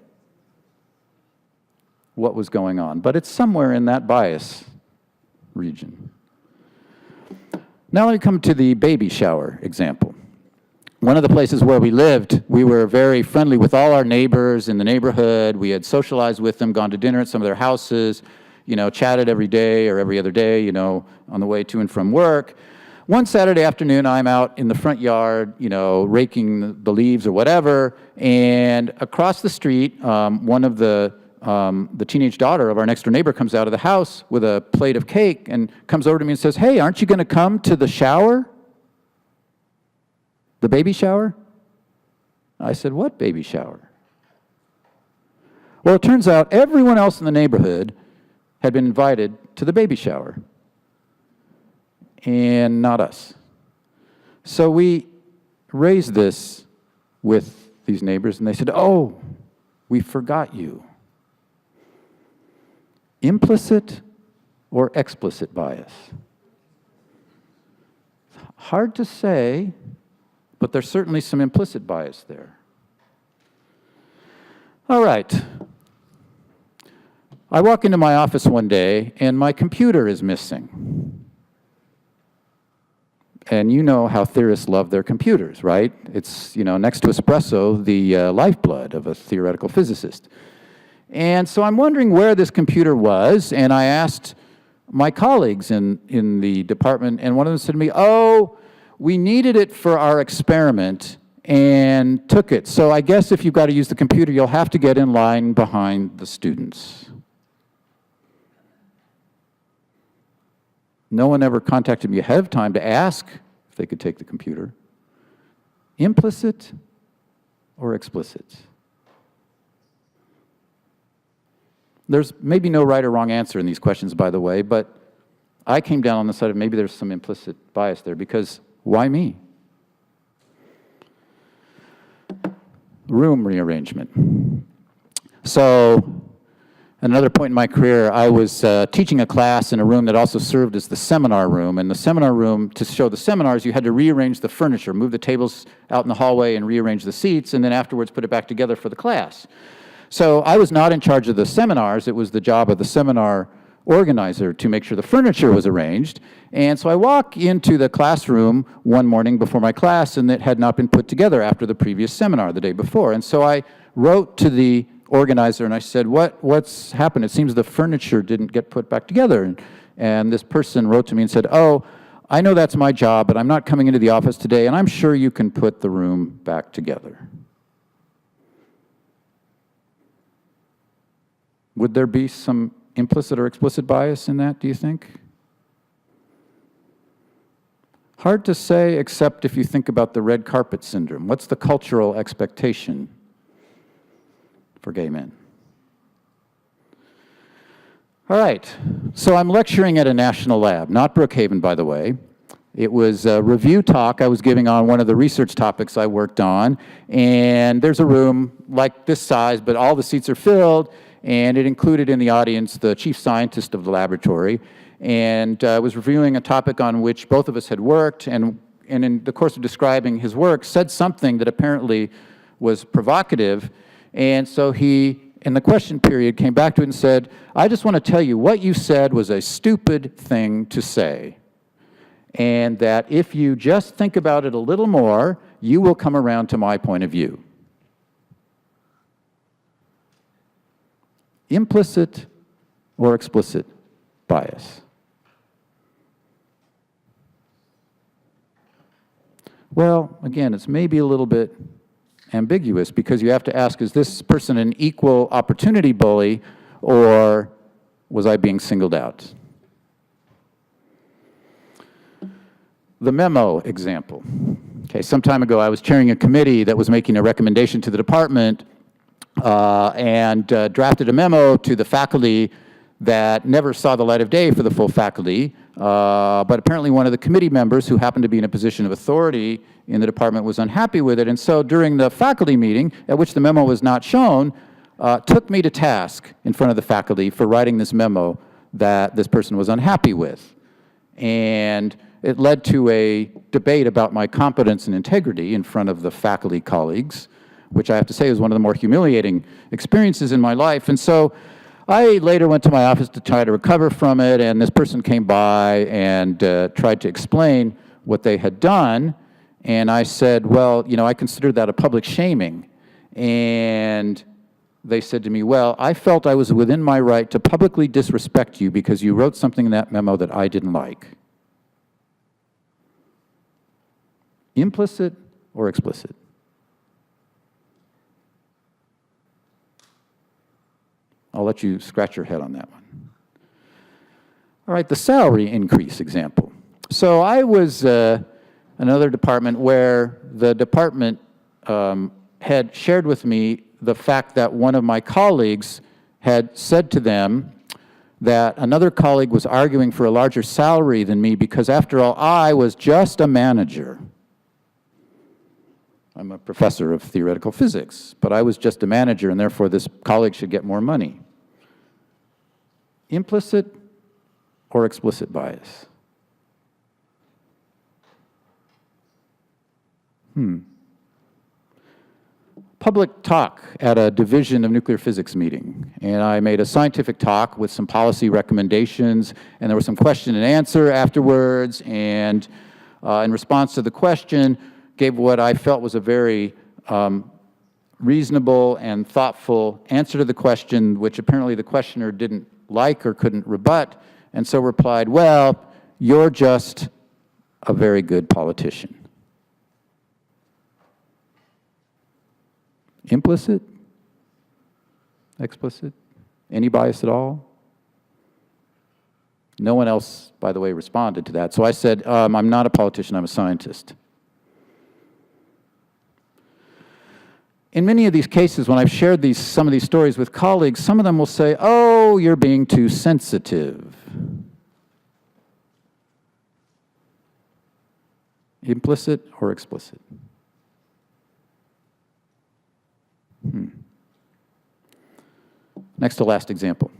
[SPEAKER 1] what was going on, but it's somewhere in that bias region. Now let me come to the baby shower example. One of the places where we lived, we were very friendly with all our neighbors in the neighborhood. We had socialized with them, gone to dinner at some of their houses, chatted every day or every other day, on the way to and from work. One Saturday afternoon, I'm out in the front yard, raking the leaves or whatever, and across the street, one of the teenage daughter of our next door neighbor comes out of the house with a plate of cake and comes over to me and says, "Hey, aren't you going to come to the shower? The baby shower?" I said, "What baby shower?" Well, it turns out everyone else in the neighborhood had been invited to the baby shower, and not us. So we raised this with these neighbors, and they said, "Oh, we forgot you." Implicit or explicit bias? Hard to say, but there's certainly some implicit bias there. All right. I walk into my office one day, and my computer is missing. And you know how theorists love their computers, right? It's, next to espresso, the lifeblood of a theoretical physicist. And so I'm wondering where this computer was, and I asked my colleagues in the department, and one of them said to me, "Oh, we needed it for our experiment and took it. So I guess if you've got to use the computer, you'll have to get in line behind the students." No one ever contacted me ahead of time to ask if they could take the computer. Implicit or explicit? There's maybe no right or wrong answer in these questions, by the way, but I came down on the side of maybe there's some implicit bias there, because why me? Room rearrangement. So, at another point in my career, I was teaching a class in a room that also served as the seminar room. And the seminar room, to show the seminars, you had to rearrange the furniture, move the tables out in the hallway and rearrange the seats, and then afterwards put it back together for the class. So I was not in charge of the seminars. It was the job of the seminar organizer to make sure the furniture was arranged. And so I walk into the classroom one morning before my class, and it had not been put together after the previous seminar the day before. And so I wrote to the organizer and I said, what's happened? It seems the furniture didn't get put back together. And this person wrote to me and said, "Oh, I know that's my job, but I'm not coming into the office today, and I'm sure you can put the room back together." Would there be some implicit or explicit bias in that, do you think? Hard to say, except if you think about the red carpet syndrome. What's the cultural expectation for gay men? All right, so I'm lecturing at a national lab, not Brookhaven, by the way. It was a review talk I was giving on one of the research topics I worked on, and there's a room like this size, but all the seats are filled, and it included in the audience the chief scientist of the laboratory, and I was reviewing a topic on which both of us had worked, and in the course of describing his work, said something that apparently was provocative, and so he, in the question period, came back to it and said, "I just want to tell you, what you said was a stupid thing to say, and that if you just think about it a little more, you will come around to my point of view." Implicit or explicit bias? Well, again, it's maybe a little bit ambiguous, because you have to ask, is this person an equal opportunity bully, or was I being singled out? The memo example. Okay, some time ago I was chairing a committee that was making a recommendation to the department and drafted a memo to the faculty that never saw the light of day for the full faculty, but apparently one of the committee members, who happened to be in a position of authority in the department, was unhappy with it. And so during the faculty meeting, at which the memo was not shown, took me to task in front of the faculty for writing this memo that this person was unhappy with. And it led to a debate about my competence and integrity in front of the faculty colleagues, which I have to say is one of the more humiliating experiences in my life. And so I later went to my office to try to recover from it, and this person came by and tried to explain what they had done. And I said, well, you know, I consider that a public shaming. And they said to me, well, I felt I was within my right to publicly disrespect you because you wrote something in that memo that I didn't like. Implicit or explicit? I'll let you scratch your head on that one. All right, the salary increase example. So I was another department where the department had shared with me the fact that one of my colleagues had said to them that another colleague was arguing for a larger salary than me because, after all, I was just a manager. I'm a professor of theoretical physics, but I was just a manager, and therefore this colleague should get more money. Implicit or explicit bias? Public talk at a division of nuclear physics meeting, and I made a scientific talk with some policy recommendations, and there was some question and answer afterwards, and in response to the question, gave what I felt was a very reasonable and thoughtful answer to the question, which apparently the questioner didn't like or couldn't rebut, and so replied, well, you're just a very good politician. Implicit? Explicit? Any bias at all? No one else, by the way, responded to that. So I said, I'm not a politician, I'm a scientist. In many of these cases, when I've shared some of these stories with colleagues, some of them will say, oh, you're being too sensitive. Implicit or explicit? Next to last example.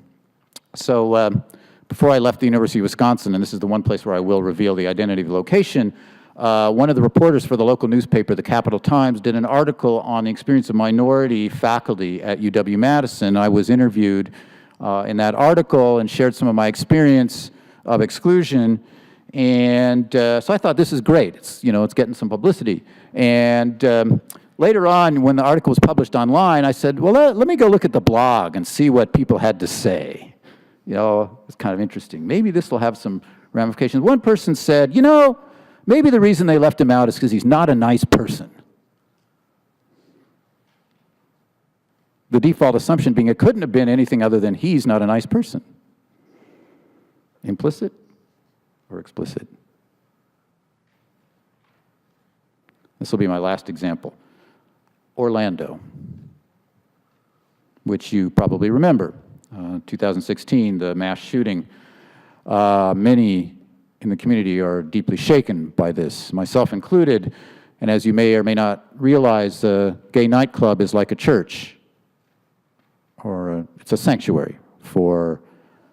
[SPEAKER 1] So before I left the University of Wisconsin, and this is the one place where I will reveal the identity of the location, one of the reporters for the local newspaper, the Capital Times, did an article on the experience of minority faculty at UW-Madison. I was interviewed in that article and shared some of my experience of exclusion. And so I thought, this is great. It's, it's getting some publicity. And later on, when the article was published online, I said, well, let me go look at the blog and see what people had to say. It's kind of interesting. Maybe this will have some ramifications. One person said, maybe the reason they left him out is because he's not a nice person. The default assumption being it couldn't have been anything other than he's not a nice person. Implicit or explicit? This will be my last example. Orlando, which you probably remember. 2016, the mass shooting. Many in the community are deeply shaken by this, myself included. And as you may or may not realize, a gay nightclub is like a church, or it's a sanctuary for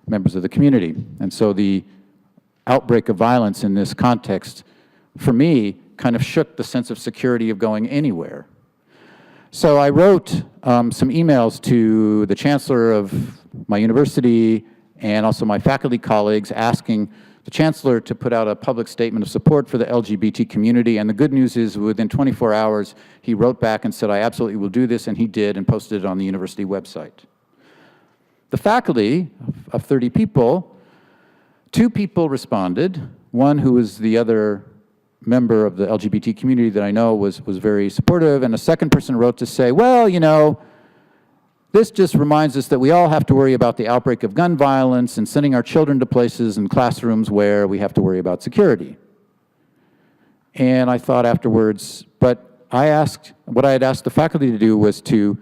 [SPEAKER 1] members of the community. And so the outbreak of violence in this context, for me, kind of shook the sense of security of going anywhere. So I wrote some emails to the chancellor of my university and also my faculty colleagues asking the chancellor to put out a public statement of support for the LGBT community. And the good news is within 24 hours, he wrote back and said, I absolutely will do this, and he did, and posted it on the university website. The faculty of 30 people, 2 people responded. One who was the other member of the LGBT community that I know was very supportive, and a second person wrote to say, well, this just reminds us that we all have to worry about the outbreak of gun violence and sending our children to places and classrooms where we have to worry about security. And I thought afterwards, but what I had asked the faculty to do was to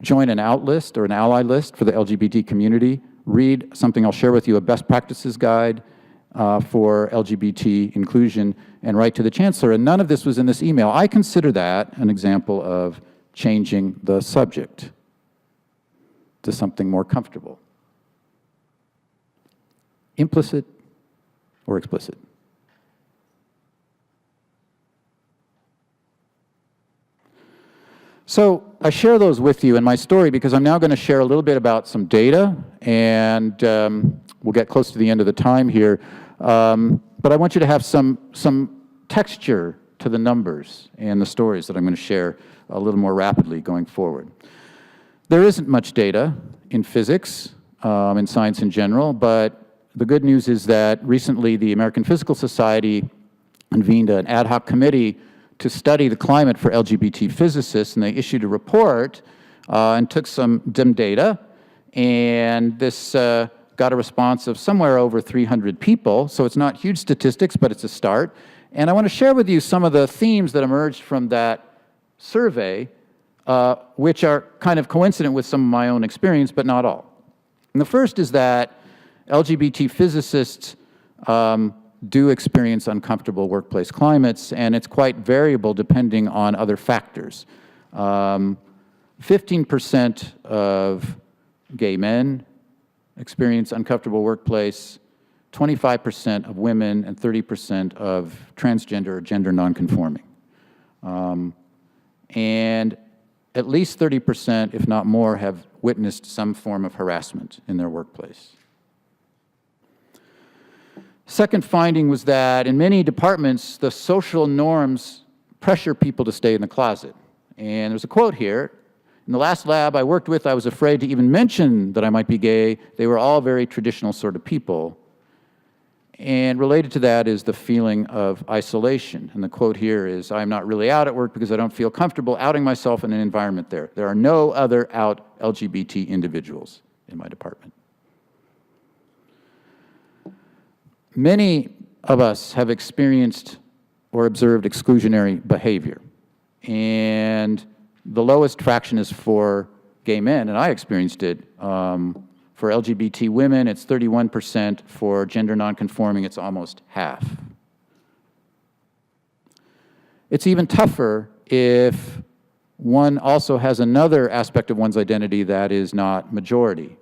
[SPEAKER 1] join an out list or an ally list for the LGBT community, read something I'll share with you, a best practices guide for LGBT inclusion, and write to the chancellor. And none of this was in this email. I consider that an example of changing the subject to something more comfortable. Implicit or explicit? So I share those with you in my story because I'm now going to share a little bit about some data, and we'll get close to the end of the time here. But I want you to have some texture to the numbers and the stories that I'm going to share a little more rapidly going forward. There isn't much data in physics, in science in general, but the good news is that recently the American Physical Society convened an ad hoc committee to study the climate for LGBT physicists, and they issued a report and took some data, and this got a response of somewhere over 300 people, so it's not huge statistics, but it's a start. And I want to share with you some of the themes that emerged from that survey, which are kind of coincident with some of my own experience, but not all. And the first is that LGBT physicists do experience uncomfortable workplace climates, and it's quite variable depending on other factors. 15% of gay men experience uncomfortable workplace, 25% of women, and 30% of transgender or gender nonconforming. And at least 30%, if not more, have witnessed some form of harassment in their workplace. Second finding was that in many departments, the social norms pressure people to stay in the closet. And there's a quote here. In the last lab I worked with, I was afraid to even mention that I might be gay. They were all very traditional sort of people. And related to that is the feeling of isolation. And the quote here is, "I'm not really out at work because I don't feel comfortable outing myself in an environment there. There are no other out LGBT individuals in my department." Many of us have experienced or observed exclusionary behavior. And the lowest fraction is for gay men, and I experienced it. For LGBT women, it's 31%. For gender nonconforming, it's almost half. It's even tougher if one also has another aspect of one's identity that is not majority.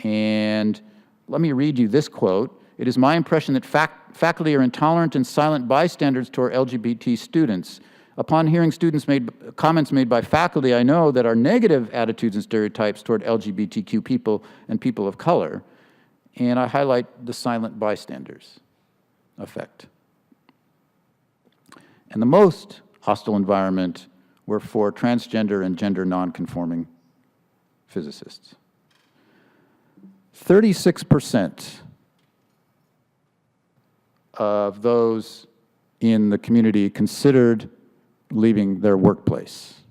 [SPEAKER 1] And let me read you this quote. "It is my impression that faculty are intolerant and silent bystanders toward LGBT students. Upon hearing comments made by faculty, I know that our negative attitudes and stereotypes toward LGBTQ people and people of color," and I highlight the silent bystanders effect. And the most hostile environment were for transgender and gender nonconforming physicists. 36% of those in the community considered leaving their workplace.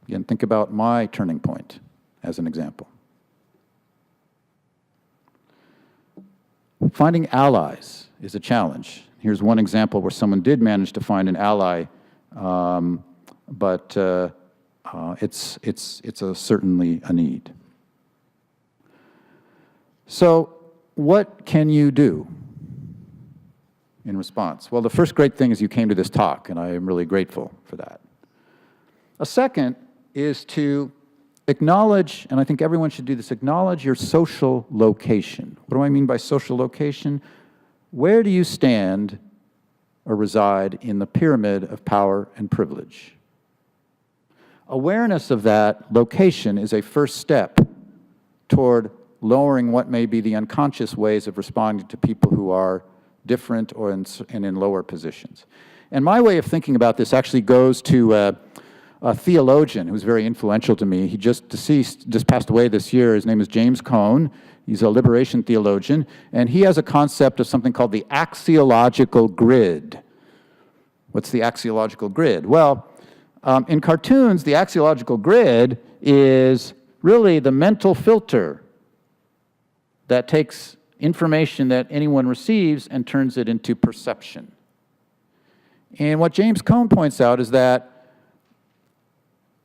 [SPEAKER 1] Again, think about my turning point as an example. Finding allies is a challenge. Here's one example where someone did manage to find an ally, but it's certainly a need. So what can you do in response? Well, the first great thing is you came to this talk, and I am really grateful for that. A second is to acknowledge, and I think everyone should do this, acknowledge your social location. What do I mean by social location? Where do you stand or reside in the pyramid of power and privilege? Awareness of that location is a first step toward lowering what may be the unconscious ways of responding to people who are different or in lower positions. And my way of thinking about this actually goes to a theologian who's very influential to me. He just passed away this year. His name is James Cone. He's a liberation theologian, and he has a concept of something called the axiological grid. What's the axiological grid? Well, in cartoons, the axiological grid is really the mental filter that takes information that anyone receives and turns it into perception. And what James Cone points out is that,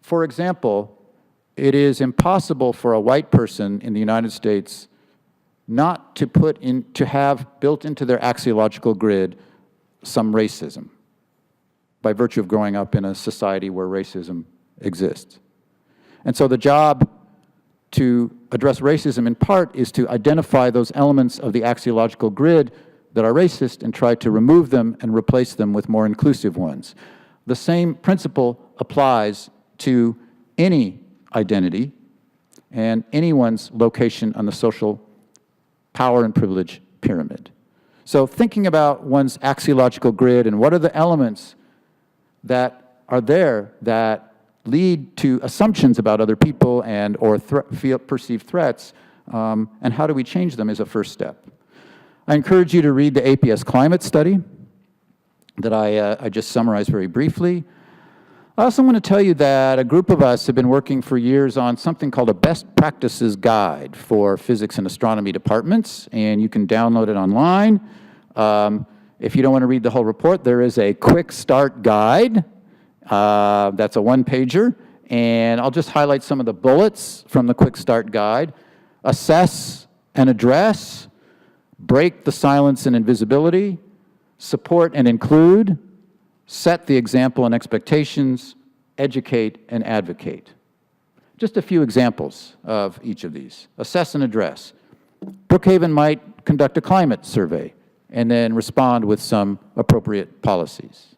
[SPEAKER 1] for example, it is impossible for a white person in the United States not to have built into their axiological grid some racism by virtue of growing up in a society where racism exists. And so the job to address racism in part is to identify those elements of the axiological grid that are racist and try to remove them and replace them with more inclusive ones. The same principle applies to any identity and anyone's location on the social power and privilege pyramid. So thinking about one's axiological grid and what are the elements that are there that lead to assumptions about other people and or perceived threats, and how do we change them is a first step. I encourage you to read the APS climate study that I just summarized very briefly. I also want to tell you that a group of us have been working for years on something called a best practices guide for physics and astronomy departments, and you can download it online. If you don't want to read the whole report, there is a quick start guide. That's a one-pager, and I'll just highlight some of the bullets from the quick start guide. Assess and address, break the silence and invisibility, support and include, set the example and expectations, educate and advocate. Just a few examples of each of these. Assess and address. Brookhaven might conduct a climate survey and then respond with some appropriate policies.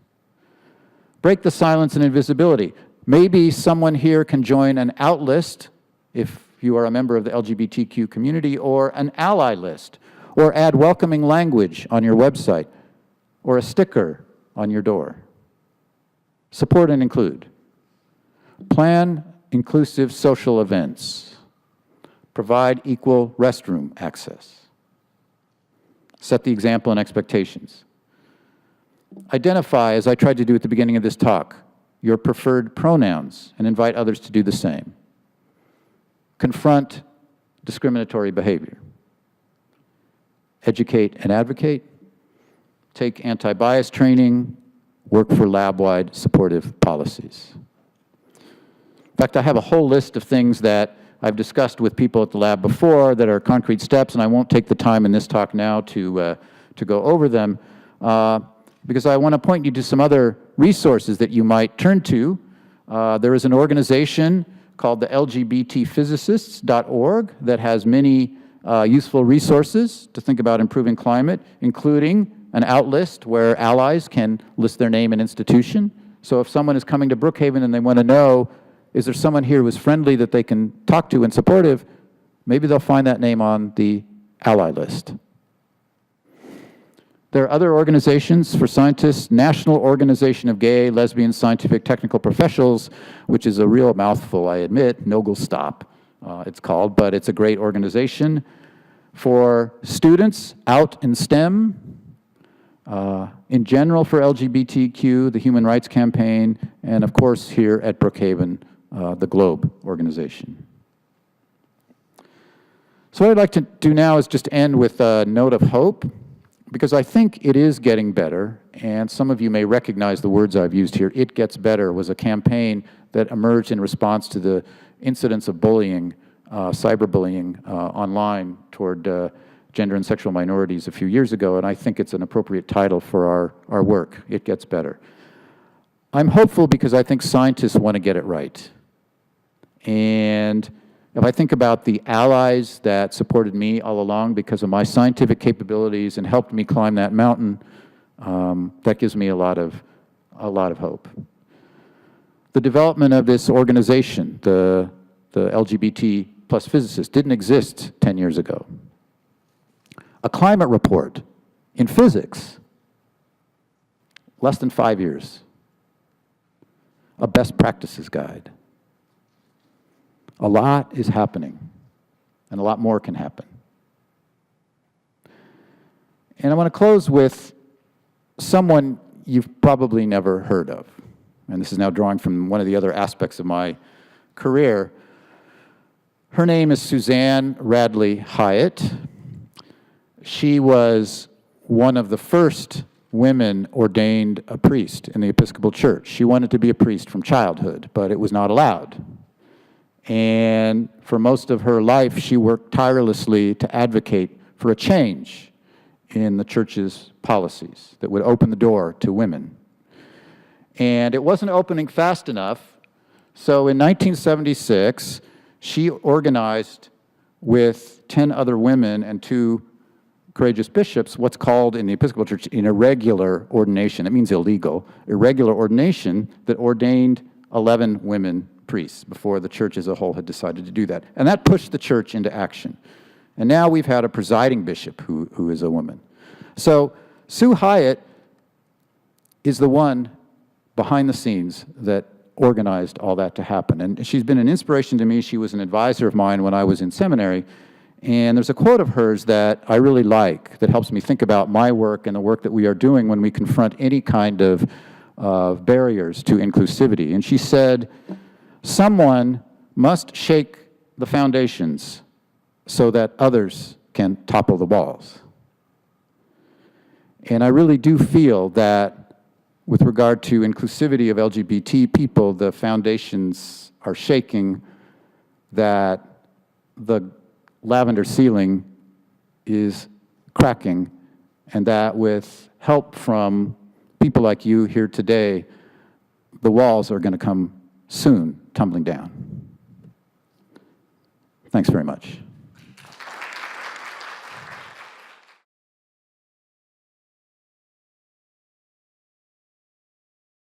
[SPEAKER 1] Break the silence and invisibility. Maybe someone here can join an out list if you are a member of the LGBTQ community, or an ally list, or add welcoming language on your website, or a sticker on your door. Support and include. Plan inclusive social events. Provide equal restroom access. Set the example and expectations. Identify, as I tried to do at the beginning of this talk, your preferred pronouns and invite others to do the same. Confront discriminatory behavior. Educate and advocate. Take anti-bias training. Work for lab-wide supportive policies. In fact, I have a whole list of things that I've discussed with people at the lab before that are concrete steps, and I won't take the time in this talk now to go over them, because I want to point you to some other resources that you might turn to. There is an organization called the LGBTphysicists.org that has many useful resources to think about improving climate, including an outlist where allies can list their name and institution. So if someone is coming to Brookhaven and they want to know, is there someone here who's friendly that they can talk to and supportive, maybe they'll find that name on the ally list. There are other organizations for scientists, National Organization of Gay, Lesbian, Scientific, Technical Professionals, which is a real mouthful, I admit, NOGL Stop, it's called, but it's a great organization. For students out in STEM, in general for LGBTQ, the Human Rights Campaign, and of course here at Brookhaven, the GLOBE organization. So what I'd like to do now is just end with a note of hope, because I think it is getting better, and some of you may recognize the words I've used here. It Gets Better was a campaign that emerged in response to the incidents of bullying, cyberbullying online toward gender and sexual minorities a few years ago, and I think it's an appropriate title for our work, It Gets Better. I'm hopeful because I think scientists want to get it right. And if I think about the allies that supported me all along because of my scientific capabilities and helped me climb that mountain, that gives me a lot of hope. The development of this organization, the LGBT plus Physicist, didn't exist 10 years ago. A climate report in physics, less than 5 years. A best practices guide. A lot is happening, and a lot more can happen. And I want to close with someone you've probably never heard of. And this is now drawing from one of the other aspects of my career. Her name is Suzanne Radley Hyatt. She was one of the first women ordained a priest in the Episcopal Church. She wanted to be a priest from childhood, but it was not allowed. And for most of her life, she worked tirelessly to advocate for a change in the church's policies that would open the door to women. And it wasn't opening fast enough, so in 1976, she organized with 10 other women and 2 courageous bishops what's called in the Episcopal Church an irregular ordination. It means illegal. Irregular ordination that ordained 11 women priests before the church as a whole had decided to do that. And that pushed the church into action. And now we've had a presiding bishop who is a woman. So Sue Hyatt is the one behind the scenes that organized all that to happen. And she's been an inspiration to me. She was an advisor of mine when I was in seminary. And there's a quote of hers that I really like that helps me think about my work and the work that we are doing when we confront any kind of barriers to inclusivity. And she said, "Someone must shake the foundations so that others can topple the walls." And I really do feel that with regard to inclusivity of LGBT people, the foundations are shaking, that the Lavender Ceiling is cracking, and that with help from people like you here today, the walls are going to come soon tumbling down. Thanks very much.